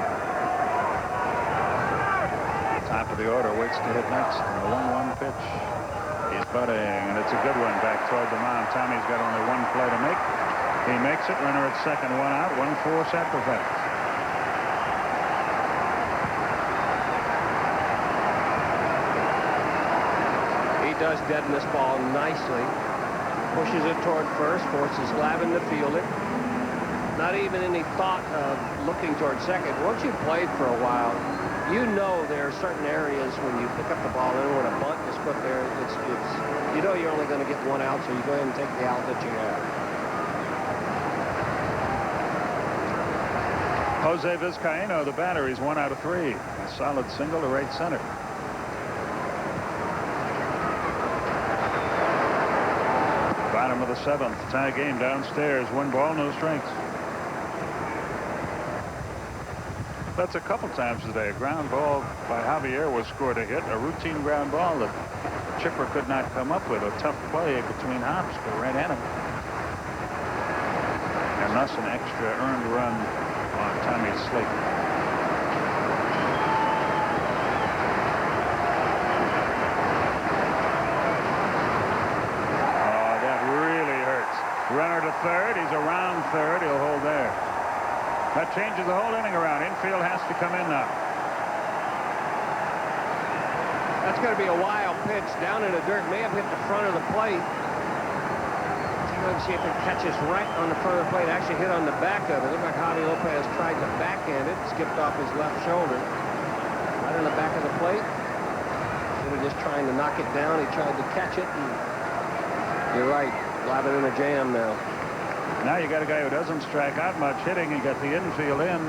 Top of the order waits to hit next. And the 1-1 pitch. He's butting, and it's a good one back toward the mound. Tommy's got only one play to make. He makes it. Runner at second, one out. 1-4 sacrifice. He does deaden this ball nicely. Pushes it toward first. Forces Glavine to field it. Not even any thought of looking toward second. Once you've played for a while, you know there are certain areas when you pick up the ball and when a bunt is put there, you know you're only going to get one out, so you go ahead and take the out that you have. Jose Vizcaino, the batter, he's 1 out of 3. A solid single to right center. Bottom of the 7th. Tie game downstairs. 1 ball, no strikes. That's a couple times today. A ground ball by Javier was scored a hit. A routine ground ball that Chipper could not come up with. A tough play between hops, but right at him. And thus an extra earned run on Tommy's slate. Oh, that really hurts. Runner to third. He's around third. He'll hold there. That changes the whole inning around. Infield has to come in now. That's going to be a wild pitch down in the dirt. May have hit the front of the plate. Let's see if it catches right on the front of the plate. Actually hit on the back of it. Looked like Javi Lopez tried to backhand it. Skipped off his left shoulder. Right on the back of the plate. Instead of just trying to knock it down, he tried to catch it. And you're right. Glavine in a jam now. Now you got a guy who doesn't strike out much hitting. You got the infield in.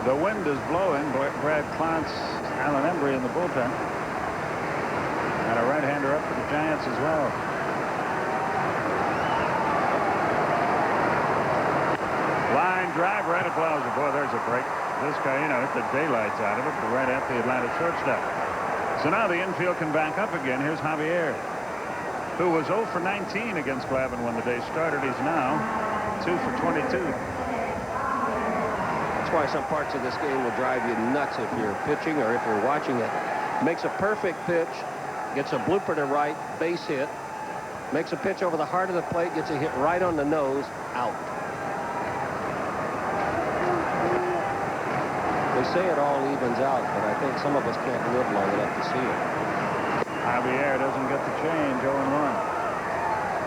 The wind is blowing. Brad Clontz, Alan Embry in the bullpen. And a right-hander up for the Giants as well. Line drive right at Blauser. Boy, there's a break. Vizcaino hit the daylights out of it, but right at the Atlanta shortstop. So now the infield can back up again. Here's Javier, who was 0 for 19 against Glavine when the day started. He's now 2 for 22. That's why some parts of this game will drive you nuts if you're pitching or if you're watching it. Makes a perfect pitch, gets a blooper to right, base hit. Makes a pitch over the heart of the plate, gets a hit right on the nose, out. They say it all evens out, but I think some of us can't live long enough to see it. Javier doesn't get the change, 0-1.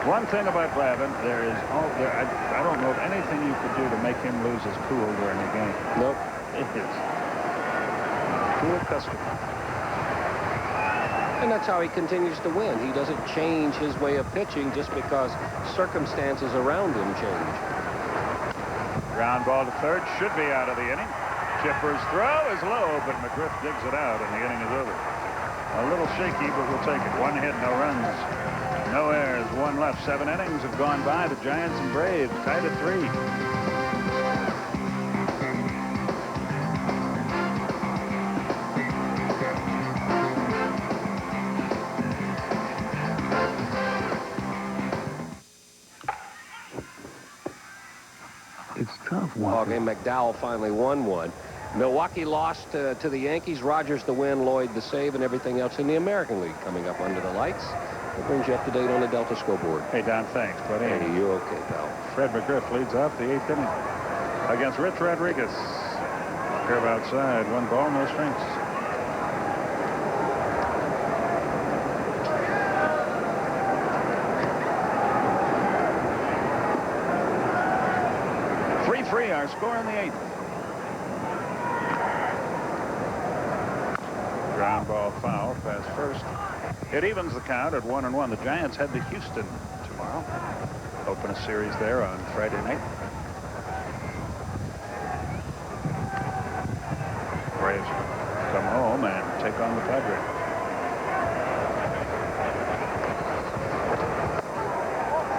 One thing about Glavine, I don't know of anything you could do to make him lose his cool during the game. Nope. It is cool customer. And that's how he continues to win. He doesn't change his way of pitching just because circumstances around him change. Ground ball to third, should be out of the inning. Chipper's throw is low, but McGriff digs it out, and the inning is over. A little shaky, but we'll take it. 1 hit, no runs. No errors, 1 left. 7 innings have gone by. The Giants and Braves tied at 3. It's tough. Ball game. McDowell finally won one. Milwaukee lost to the Yankees. Rogers the win, Lloyd the save, and everything else in the American League coming up under the lights. It brings you up to date on the Delta scoreboard. Hey, Don, thanks, buddy. Hey, you're okay, pal. Fred McGriff leads off the 8th inning against Rich Rodriguez. Curve outside, 1 ball, no strikes. our score in the 8th. Ground ball foul past first. It evens the count at 1-1. The Giants head to Houston tomorrow. Open a series there on Friday night. Braves come home and take on the Padres.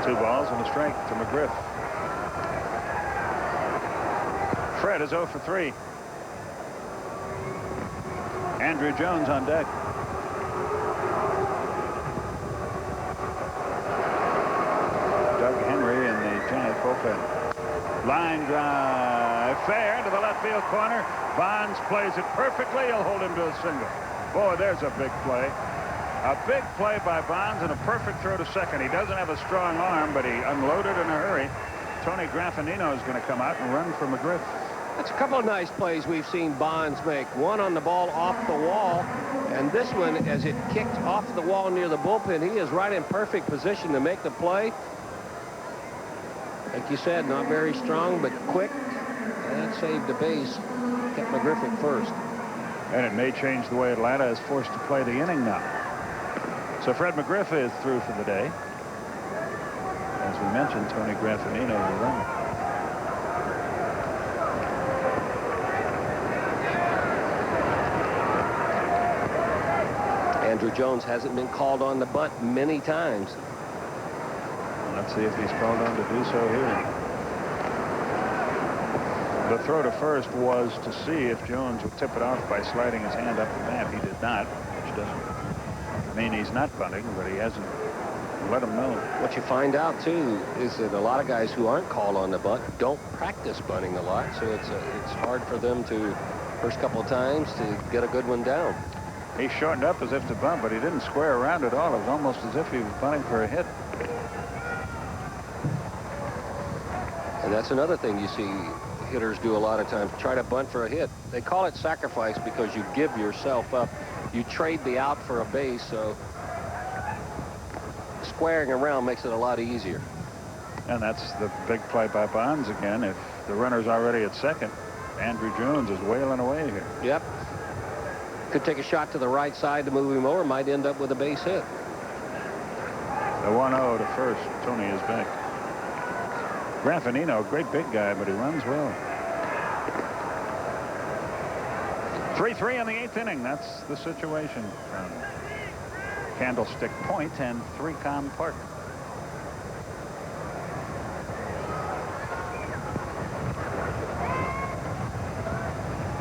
Two balls and a strike to McGriff. Fred is 0 for 3. Andrew Jones on deck. Doug Henry in the Giant bullpen. Line drive fair into the left field corner. Bonds plays it perfectly. He'll hold him to a single. Boy, there's a big play. A big play by Bonds and a perfect throw to second. He doesn't have a strong arm, but he unloaded in a hurry. Tony Graffinino is going to come out and run for McGriff. That's a couple of nice plays we've seen Bonds make. One on the ball off the wall, and this one, as it kicked off the wall near the bullpen, he is right in perfect position to make the play. Like you said, not very strong, but quick. And that saved the base. Kept McGriff at first. And it may change the way Atlanta is forced to play the inning now. So Fred McGriff is through for the day. As we mentioned, Tony Graffinino will run. Andrew Jones hasn't been called on the bunt many times. Let's see if he's called on to do so here. The throw to first was to see if Jones would tip it off by sliding his hand up the bat. He did not, which doesn't mean he's not bunting, but he hasn't let him know. What you find out, too, is that a lot of guys who aren't called on the bunt don't practice bunting a lot, so it's hard for them to, first couple of times, to get a good one down. He shortened up as if to bunt, but he didn't square around at all. It was almost as if he was bunting for a hit. And that's another thing you see hitters do a lot of times, try to bunt for a hit. They call it sacrifice because you give yourself up. You trade the out for a base, so squaring around makes it a lot easier. And that's the big play by Bonds again. If the runner's already at second, Andrew Jones is wailing away here. Yep. Could take a shot to the right side to move him over, might end up with a base hit. The 1-0 to first. Tony is back. Graffinino, a great big guy, but he runs well. 3-3 in the 8th inning. That's the situation from Candlestick Point and 3Com Park.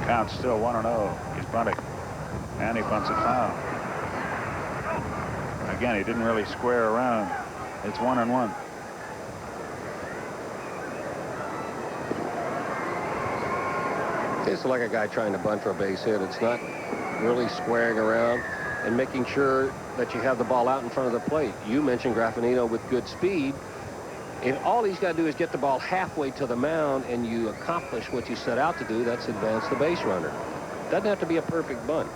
Count still 1-0. He's bunting. And he bunts it foul. Again, he didn't really square around. It's 1-1. It's like a guy trying to bunt for a base hit. It's not really squaring around and making sure that you have the ball out in front of the plate. You mentioned Graffinino with good speed. If all he's got to do is get the ball halfway to the mound and you accomplish what you set out to do, that's advance the base runner. Doesn't have to be a perfect bunt.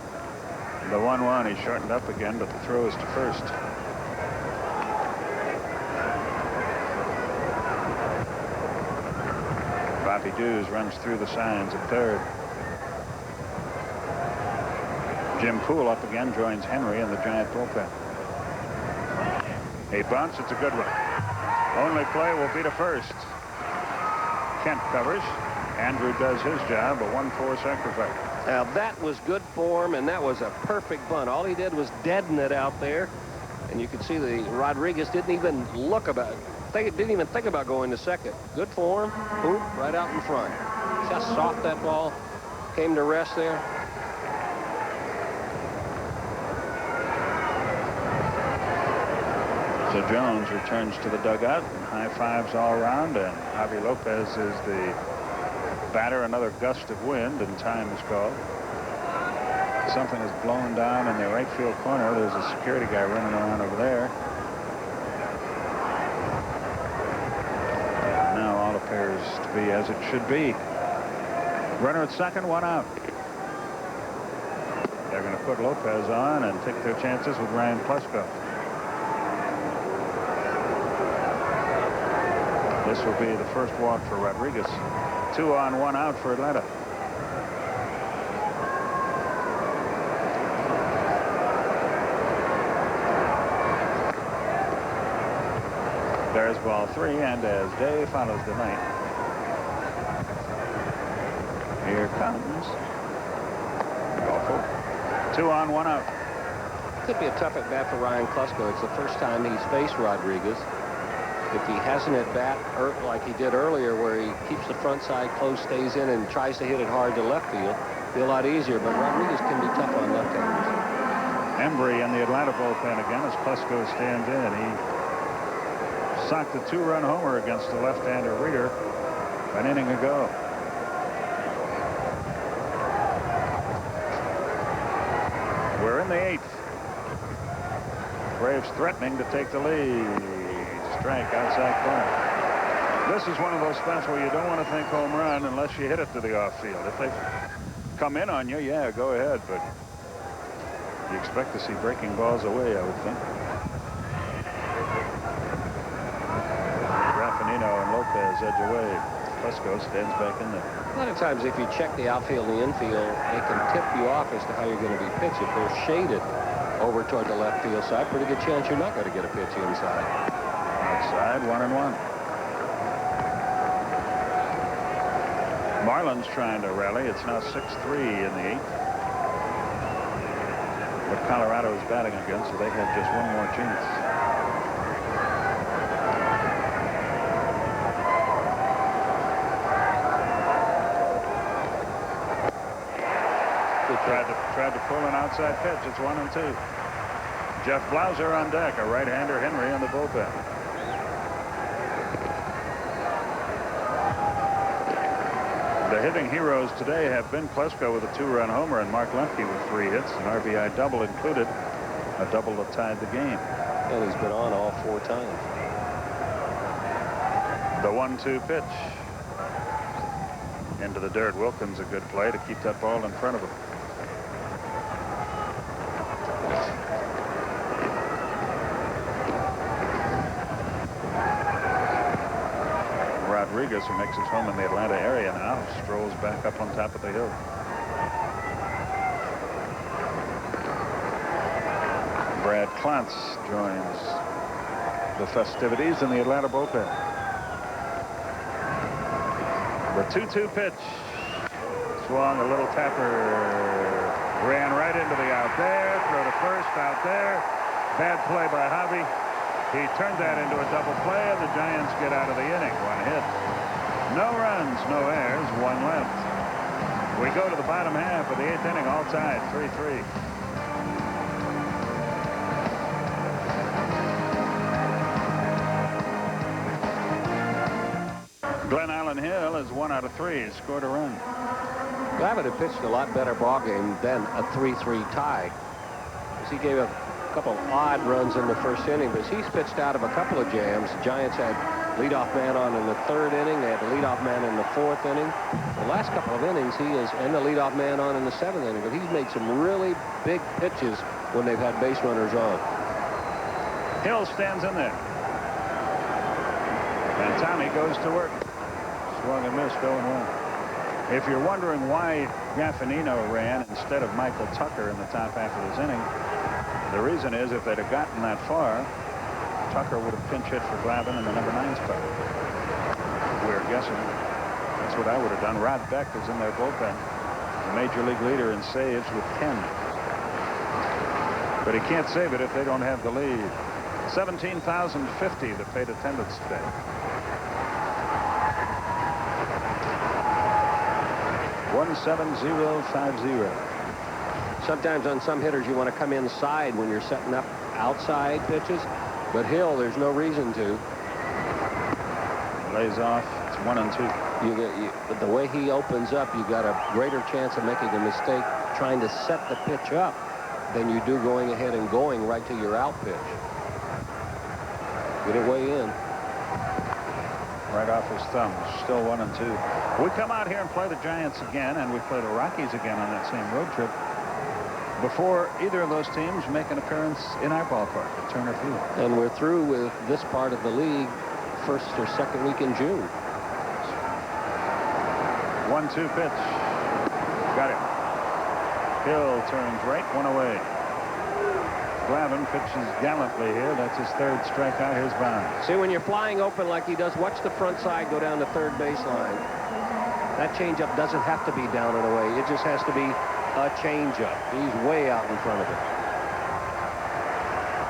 The 1-1, he shortened up again, but the throw is to first. Bobby Dews runs through the signs at third. Jim Poole up again, joins Henry in the Giant bullpen. He bunts, it's a good one. Only play will be to first. Kent covers. Andrew does his job, a 1-4 sacrifice. Now that was good form, and that was a perfect bunt. All he did was deaden it out there, and you can see the Rodriguez didn't even look about it. Didn't even think about going to second. Good form, boom, right out in front. See how soft that ball came to rest there. So Jones returns to the dugout, and high fives all around, and Javi Lopez is the batter. Another gust of wind, and time is called. Something is blown down in the right field corner. There's a security guy running around over there. And now all appears to be as it should be. Runner at second, one out. They're going to put Lopez on and take their chances with Ryan Plesko. This will be the first walk for Rodriguez. 2 on, 1 out for Atlanta. There's ball 3, and as day follows the night, here comes ball 4. 2 on, 1 out. Could be a tough at bat for Ryan Klesko. It's the first time he's faced Rodriguez. If he has an at bat like he did earlier, where he keeps the front side close, stays in, and tries to hit it hard to left field, it'll be a lot easier. But Rodriguez can be tough on left-handers. Embry in the Atlanta bullpen again as Klesko stands in. He socked a 2-run homer against the left-hander Reeder an inning ago. We're in the 8th. Braves threatening to take the lead. Strike outside corner. This is one of those spots where you don't want to think home run unless you hit it to the off field. If they come in on you, yeah, go ahead, but you expect to see breaking balls away, I would think. Raffanino and Lopez edge away. Klesko stands back in there. A lot of times, if you check the outfield and the infield, they can tip you off as to how you're going to be pitched. If they're shaded over toward the left field side, pretty good chance you're not going to get a pitch inside. Outside, 1-1. Marlins trying to rally. It's now 6-3 in the 8th. But Colorado is batting again, so they have just one more chance. Tried to pull an outside pitch. It's 1-2. Jeff Blauser on deck. A right-hander, Henry, on the bullpen. The hitting heroes today have been Klesko with a 2-run homer and Mark Lemke with 3 hits. An RBI double included. A double that tied the game. And he's been on all 4 times. The 1-2 pitch. Into the dirt. Wilkins, a good play to keep that ball in front of him. Rodriguez, who makes his home in the Atlanta area now, strolls back up on top of the hill. Brad Klontz joins the festivities in the Atlanta bullpen. The 2-2 pitch. Swung, a little tapper. Ran right into the out there. Throw to first, out there. Bad play by Javi. He turned that into a double play, and the Giants get out of the inning. 1 hit. No runs, no errors, 1 left. We go to the bottom half of the 8th inning, all tied, 3-3. Glenn Allen Hill is 1 out of 3. Scored a run. Glavine had pitched a lot better ball game than a 3-3 tie. He gave a couple odd runs in the first inning, but he's pitched out of a couple of jams. The Giants had leadoff man on in the 3rd inning. They had the leadoff man in the 4th inning. The last couple of innings, and the leadoff man on in the 7th inning. But he's made some really big pitches when they've had base runners on. Hill stands in there. And Tommy goes to work. Swung and missed, 0-1. If you're wondering why Raffanino ran instead of Michael Tucker in the top half of this inning, the reason is if they'd have gotten that far, Tucker would have pinch hit for Glavine in the number 9 spot. We're guessing. That's what I would have done. Rod Beck is in their bullpen, the major league leader in saves with 10. But he can't save it if they don't have the lead. 17,050 that paid attendance today. $17050. Sometimes on some hitters you want to come inside when you're setting up outside pitches, but Hill, there's no reason to. Lays off. It's 1-2. The way he opens up, you got a greater chance of making a mistake trying to set the pitch up than you do going ahead and going right to your out pitch. Get it way in. Right off his thumb. Still 1-2. We come out here and play the Giants again, and we play the Rockies again on that same road trip before either of those teams make an appearance in our ballpark at Turner Field. And we're through with this part of the league 1st or 2nd week in June. 1-2 pitch. Got him. Hill turns right, one away. Glavine pitches gallantly here. That's his third strikeout. Here's Bonds. See, when you're flying open like he does, watch the front side go down the third baseline. That changeup doesn't have to be down and away. It just has to be a changeup. He's way out in front of it.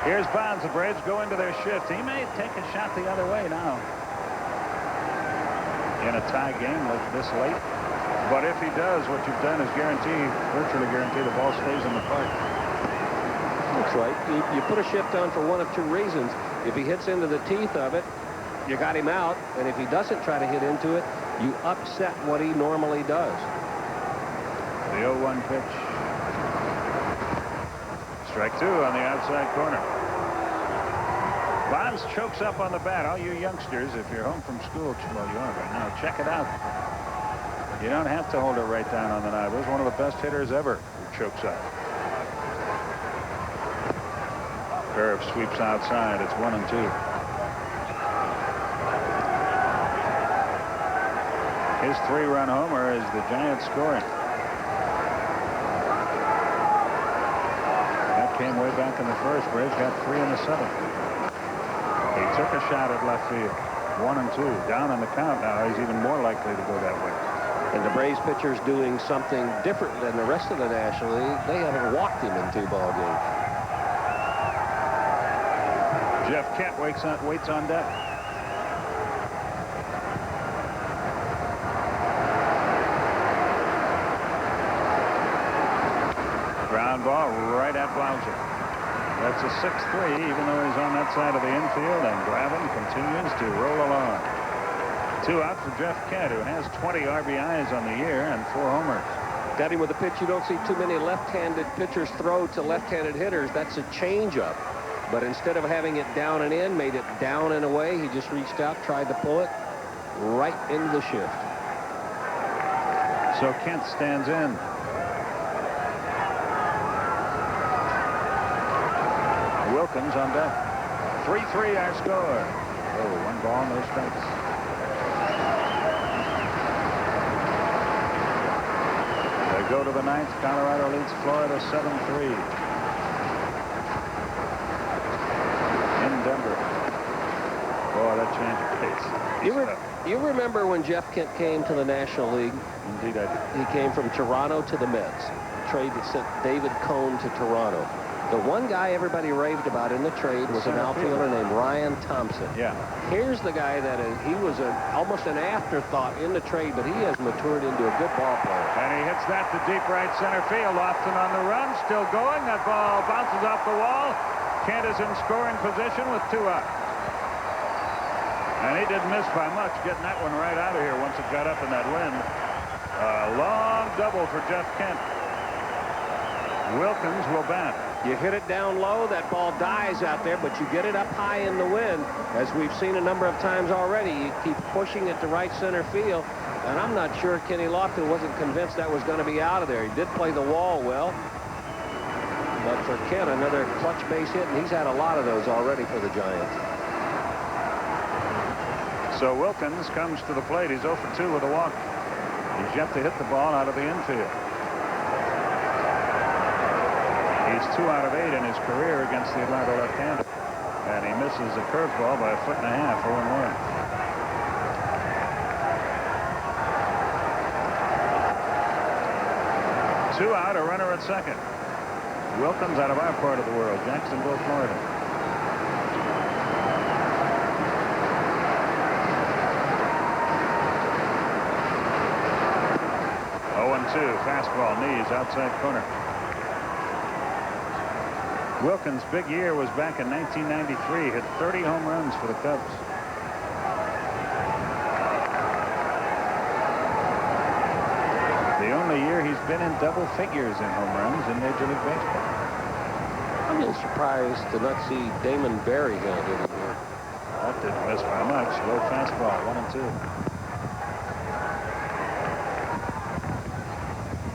Here's Bonds. The Braves go into their shift. He may take a shot the other way now. In a tie game like this late. But if he does, what you've done is virtually guarantee the ball stays in the park. That's right. You put a shift on for one of two reasons. If he hits into the teeth of it, you got him out. And if he doesn't try to hit into it, you upset what he normally does. The 0-1 pitch. Strike 2 on the outside corner. Bonds chokes up on the bat. All you youngsters, if you're home from school, well, you are right now, check it out. You don't have to hold it right down on the knob. He's one of the best hitters ever who chokes up. Curve sweeps outside. It's 1-2. His 3-run homer is the Giants scoring. That came way back in the first. Braves got 3 in the 7th. He took a shot at left field. 1-2. Down on the count now. He's even more likely to go that way. And the Braves pitcher's doing something different than the rest of the National League. They haven't walked him in 2 ball games. Jeff Kent waits on deck. Ground ball right at Blauser. That's a 6-3, even though he's on that side of the infield, and Glavine continues to roll along. 2 out for Jeff Kent, who has 20 RBIs on the year and 4 homers. Got him with a pitch you don't see too many left-handed pitchers throw to left-handed hitters. That's a changeup. But instead of having it down and in, made it down and away. He just reached out, tried to pull it right into the shift. So Kent stands in. Wilkins on deck. 3-3 our score. Oh, 1 ball, no strikes. They go to the 9th. Colorado leads Florida 7-3. Denver. Boy, that changed the pace. You remember when Jeff Kent came to the National League? Indeed, I do. He came from Toronto to the Mets. Trade that sent David Cohn to Toronto. The one guy everybody raved about in the trade was an outfielder named Ryan Thompson. Yeah. Here's the guy that he was almost an afterthought in the trade, but he has matured into a good ball player. And he hits that to deep right center field. Lofton on the run, still going. That ball bounces off the wall. Kent is in scoring position with 2 out. And he didn't miss by much getting that one right out of here once it got up in that wind. A long double for Jeff Kent. Wilkins will bat. You hit it down low, that ball dies out there, but you get it up high in the wind. As we've seen a number of times already, you keep pushing it to right center field. And I'm not sure Kenny Lofton wasn't convinced that was going to be out of there. He did play the wall well. But for Kent, another clutch base hit, and he's had a lot of those already for the Giants. So Wilkins comes to the plate. He's 0 for 2 with a walk. He's yet to hit the ball out of the infield. He's 2 out of 8 in his career against the Atlanta left-hander. And he misses a curveball by 1.5 feet, 0-1. 2 out, a runner at second. Wilkins out of our part of the world, Jacksonville, Florida. 0-2, fastball, knees, outside corner. Wilkins' big year was back in 1993. Hit 30 home runs for the Cubs. The only year he's been in double figures in home runs in Major League Baseball. I'm a little surprised to not see Damon Berryhill hit it here. That didn't miss by much. Low fastball, 1-2.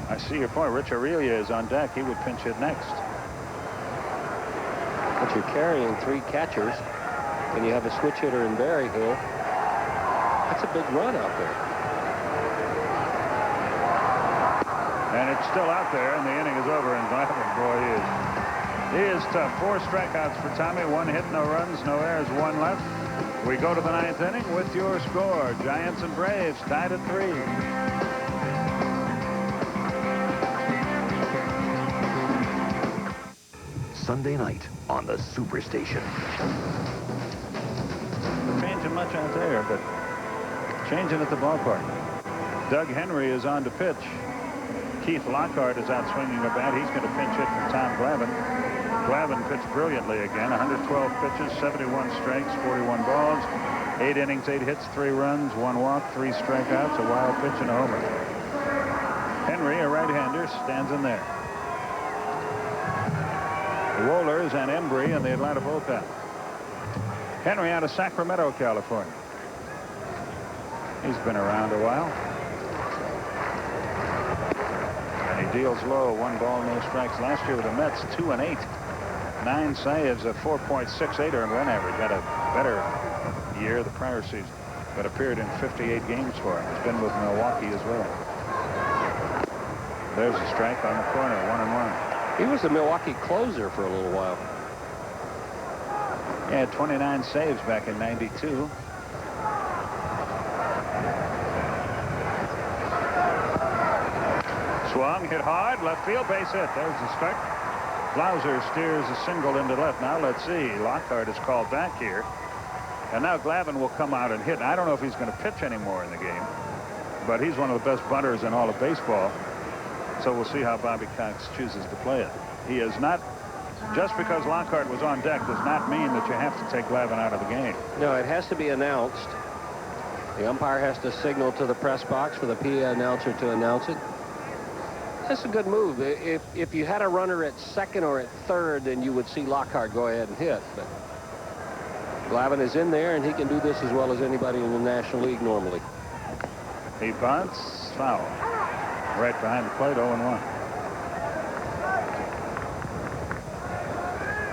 I see your point. Rich Aurelia is on deck. He would pinch hit next. But you're carrying 3 catchers, and you have a switch hitter in Berryhill. That's a big run out there. And it's still out there, and the inning is over, and Glavine, boy, he is tough. 4 strikeouts for Tommy, 1 hit, no runs, no errors, 1 left. We go to the 9th inning with your score. Giants and Braves tied at 3. Sunday night on the Superstation. Changing much out there, but changing at the ballpark. Doug Henry is on to pitch. Keith Lockhart is out swinging a bat. He's going to pinch hit for Tom Glavine. Glavine pitched brilliantly again. 112 pitches, 71 strikes, 41 balls, 8 innings, 8 hits, 3 runs, 1 walk, 3 strikeouts, a wild pitch, and a homer. Henry, a right-hander, stands in there. The Wohlers and Embry in the Atlanta bullpen. Henry out of Sacramento, California. He's been around a while. And he deals low. 1 ball, no strikes. Last year with the Mets, 2 and 8. 9 saves, a 4.68 earned run average. Had a better year the prior season, but appeared in 58 games for him. He's been with Milwaukee as well. There's a strike on the corner, 1-1. He was the Milwaukee closer for a little while. He had 29 saves back in '92. Swung, hit hard, left field, base hit. There's the strike. Blauser steers a single into left. Now let's see. Lockhart is called back here. And now Glavine will come out and hit. I don't know if he's going to pitch anymore in the game, but he's one of the best bunters in all of baseball. So we'll see how Bobby Cox chooses to play it. He is not, just because Lockhart was on deck does not mean that you have to take Glavine out of the game. No, it has to be announced. The umpire has to signal to the press box for the PA announcer to announce it. That's a good move. If you had a runner at second or at third, then you would see Lockhart go ahead and hit. But Glavine is in there, and he can do this as well as anybody in the National League normally. He bunts, foul. Right behind the plate, 0-1.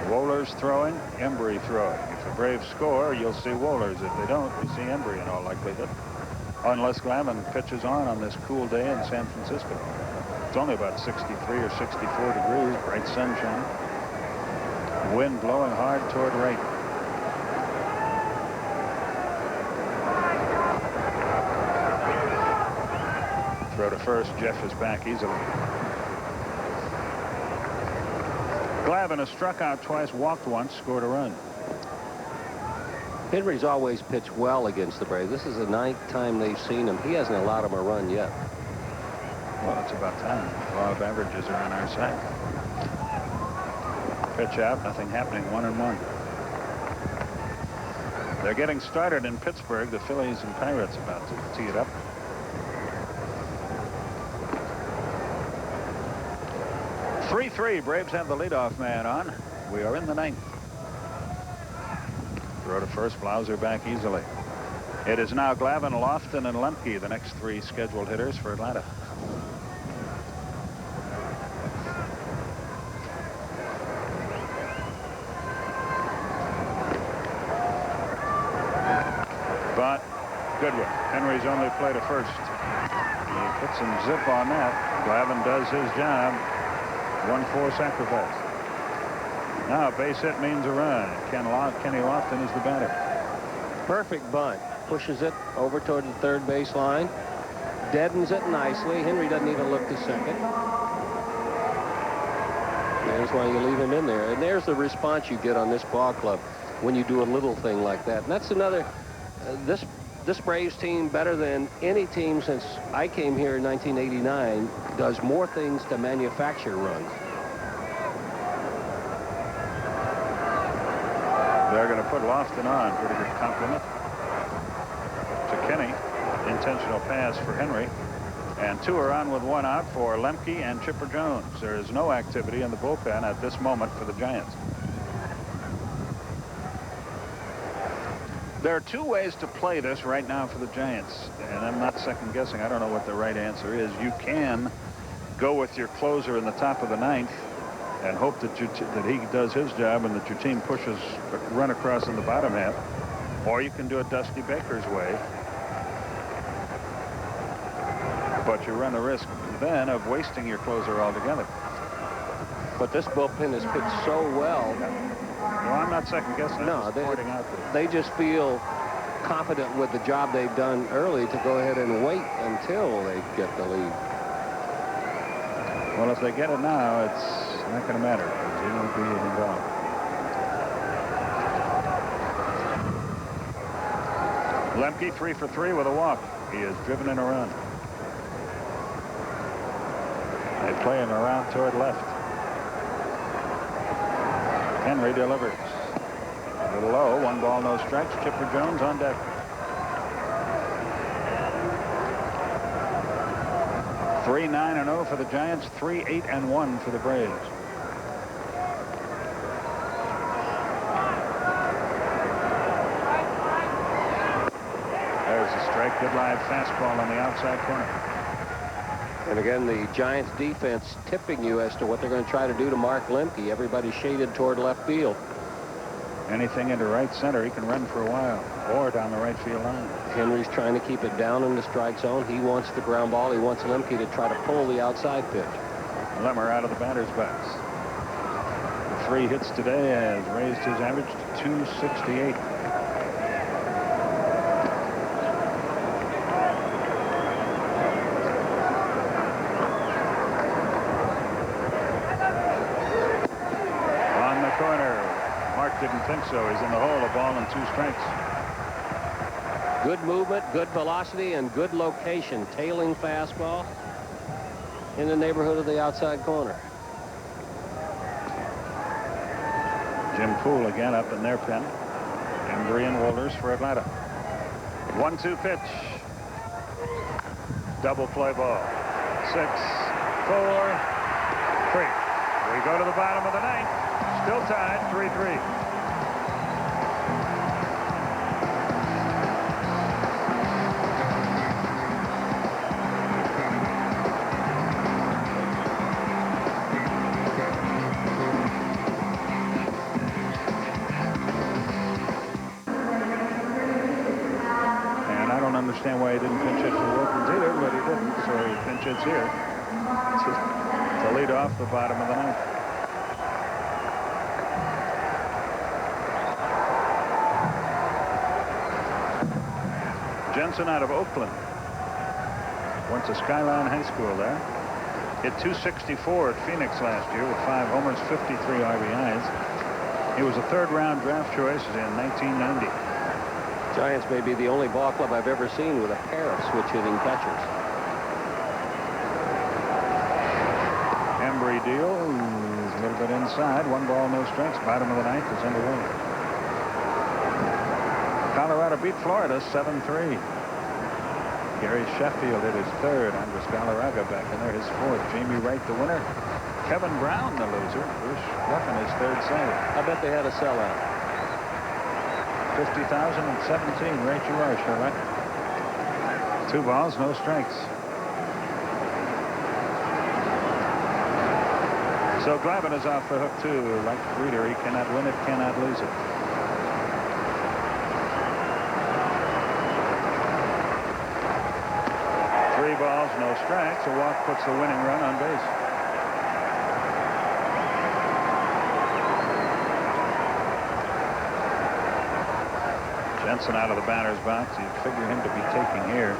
Wohlers throwing, Embry throwing. If the Braves score, you'll see Wohlers. If they don't, you see Embry in all likelihood. Unless Glavine pitches on this cool day in San Francisco. It's only about 63 or 64 degrees, bright sunshine. Wind blowing hard toward right. Throw to first. Jeff is back easily. Glavine has struck out twice, walked once, scored a run. Henry's always pitched well against the Braves. This is the 9th time they've seen him. He hasn't allowed him a run yet. Well, it's about time. A lot of averages are on our side. Pitch out, nothing happening, 1-1. They're getting started in Pittsburgh. The Phillies and Pirates about to tee it up. (3-3). Braves have the leadoff man on. We are in the 9th. Throw to first. Blauser back easily. It is now Glavine, Lofton, and Lemke, the next 3 scheduled hitters for Atlanta. But Goodwin. Henry's only played to first. He put some zip on that. Glavine does his job. 1-4 sacrifice. Now a base hit means a run. Kenny Lofton is the batter. Perfect bunt. Pushes it over toward the third base line. Deadens it nicely. Henry doesn't even look to second. There's why you leave him in there. And there's the response you get on this ball club when you do a little thing like that. And that's another, this Braves team, better than any team since I came here in 1989, does more things to manufacture runs. They're going to put Lofton on. Pretty good compliment to Kenny. Intentional pass for Henry. And 2 are on with 1 out for Lemke and Chipper Jones. There is no activity in the bullpen at this moment for the Giants. There are 2 ways to play this right now for the Giants, and I'm not second guessing. I don't know what the right answer is. You can go with your closer in the top of the 9th and hope that that he does his job and that your team pushes a run across in the bottom half, or you can do it Dusty Baker's way. But you run the risk then of wasting your closer altogether. But this bullpen has pitched so well. Well, I'm not second guessing. No, pointing out that they just feel confident with the job they've done early to go ahead and wait until they get the lead. well, if they get it now, it's not going to matter because he won't be involved. Lemke 3 for 3 with a walk. He has driven in a run. They play him around toward left. Henry delivers. A little low. 1 ball, no strikes. Chipper Jones on deck. 3-9-0 for the Giants. 3-8-1 for the Braves. There's a strike. Good live fastball on the outside corner. And again, the Giants defense tipping you as to what they're going to try to do to Mark Lemke. Everybody shaded toward left field. Anything into right center, he can run for a while, or down the right field line. Henry's trying to keep it down in the strike zone. He wants the ground ball. He wants Lemke to try to pull the outside pitch. Lemmer out of the batter's box. The 3 hits today has raised his average to 268. On the corner. Mark didn't think so. He's in the hole. A ball and 2 strikes. Good movement, good velocity, and good location. Tailing fastball in the neighborhood of the outside corner. Jim Poole again up in their pen. Embry and Wohlers for Atlanta. 1-2 pitch. Double play ball. 6, 4, 3. We go to the bottom of the 9th. Still tied 3-3. And I don't understand why he didn't pinch it for Wilkins either, but he didn't, so he pinch hits here to lead off the bottom of the 9th. Jensen out of Oakland. Went to Skyline High School there. Hit .264 at Phoenix last year with 5 homers, 53 RBIs. He was a 3rd-round draft choice in 1990. Giants may be the only ball club I've ever seen with a pair of switch-hitting catchers. Embry deal is a little bit inside. 1 ball, no strikes. Bottom of the 9th is underway. Colorado beat Florida 7-3. Gary Sheffield hit his 3rd. Andres Galarraga back in there, his 4th. Jamie Wright the winner. Kevin Brown the loser. Bruce Ruffin his 3rd save. I bet they had a sellout. 50,017. Right you are, Sherlock. 2 balls, no strikes. So Glavine is off the hook too. Like Reeder, he cannot win it, cannot lose it. Three balls, no strikes. A walk puts the winning run on base. Jensen out of the batter's box. You'd figure him to be taking here.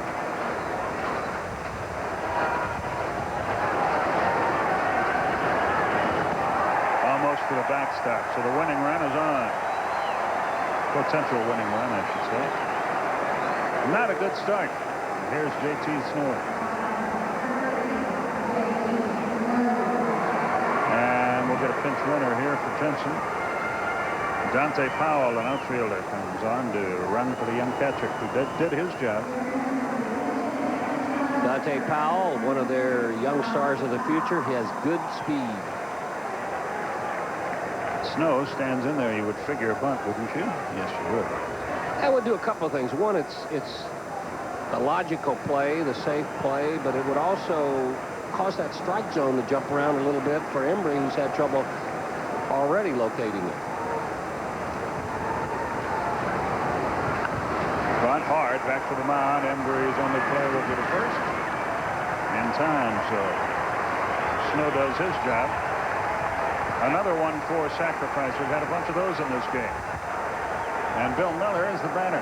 Almost to the backstop. So the winning run is on. Potential winning run, I should say. Not a good start. Here's J.T. Snow. And we'll get a pinch runner here for Jensen. Dante Powell, an outfielder, comes on to run for the young catcher who did his job. Dante Powell, one of their young stars of the future. He has good speed. Snow stands in there. You would figure a bunt, wouldn't you? Yes, you would. That would do a couple of things. One, it's the logical play, the safe play, but it would also cause that strike zone to jump around a little bit for Embry, who's had trouble already locating it. But hard back to the mound. Embry's only play will be the first. time, so Snow does his job. Another 1-4 sacrifice. We've had a bunch of those in this game. And Bill Mueller is the batter.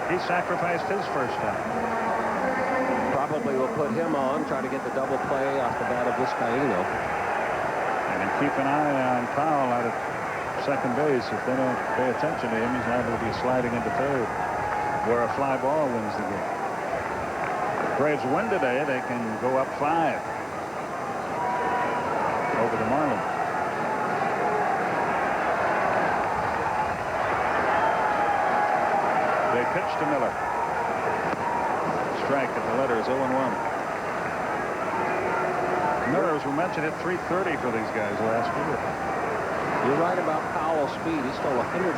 He sacrificed his first time. Probably will put him on, try to get the double play off the bat of Vizcaíno. And keep an eye on Powell out at second base. If they don't pay attention to him, he's liable to be sliding into third, where a fly ball wins the game. If the Braves win today, they can go up 5 over the Marlins. They pitch to Miller. Strike at the letters, 0-1. Miller, as we mentioned, hit .330 for these guys last year. You're right about Powell's speed. He stole 113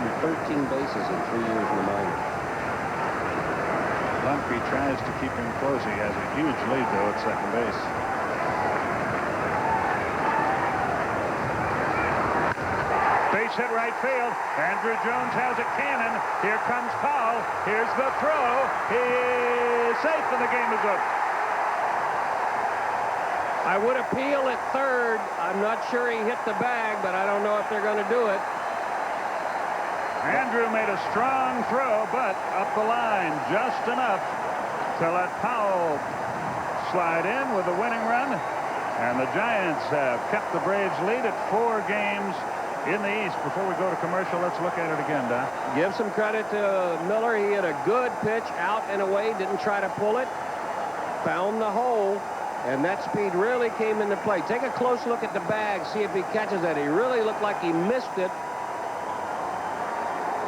bases in 3 years in the minors. Lumpy tries to keep him close. He has a huge lead, though, at second base. Base hit right field. Andrew Jones has a cannon. Here comes Powell. Here's the throw. He is safe, and the game is over. I would appeal at third. I'm not sure he hit the bag, but I don't know if they're going to do it. Andrew made a strong throw, but up the line just enough to let Powell slide in with the winning run. And the Giants have kept the Braves lead at 4 games in the East. Before we go to commercial, let's look at it again, Don. Give some credit to Miller. He hit a good pitch out and away, didn't try to pull it, found the hole, and that speed really came into play. Take a close look at the bag, see if he catches that. He really looked like he missed it.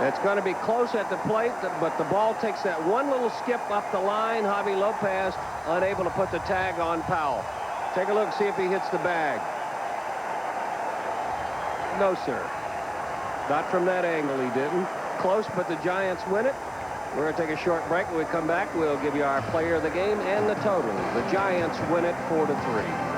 It's going to be close at the plate, but the ball takes that one little skip up the line. Javi Lopez unable to put the tag on Powell. Take a look, see if he hits the bag. No, sir. Not from that angle, he didn't. Close, but the Giants win it. We're going to take a short break. When we come back, we'll give you our player of the game and the total. The Giants win it 4-3.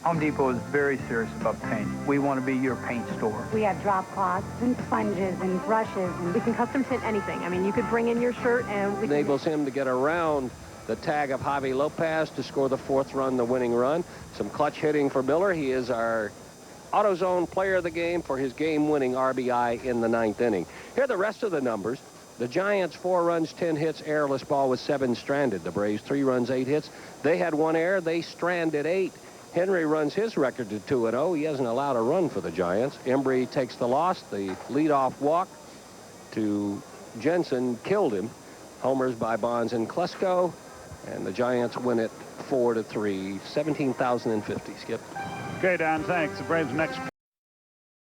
Home Depot is very serious about paint. We want to be your paint store. We have drop cloths and sponges and brushes. And we can custom tint anything. I mean, you could bring in your shirt and we enables him to get around the tag of Javi Lopez to score the 4th run, the winning run. Some clutch hitting for Miller. He is our AutoZone player of the game for his game-winning RBI in the 9th inning. Here are the rest of the numbers. The Giants, 4 runs, 10 hits, errorless ball with 7 stranded. The Braves, 3 runs, 8 hits. They had 1 error. They stranded 8. Henry runs his record to 2-0. He hasn't allowed a run for the Giants. Embry takes the loss. The leadoff walk to Jensen killed him. Homers by Bonds and Klesko. And the Giants win it 4-3. 17,050. Skip. Okay, Don, thanks. The Braves next.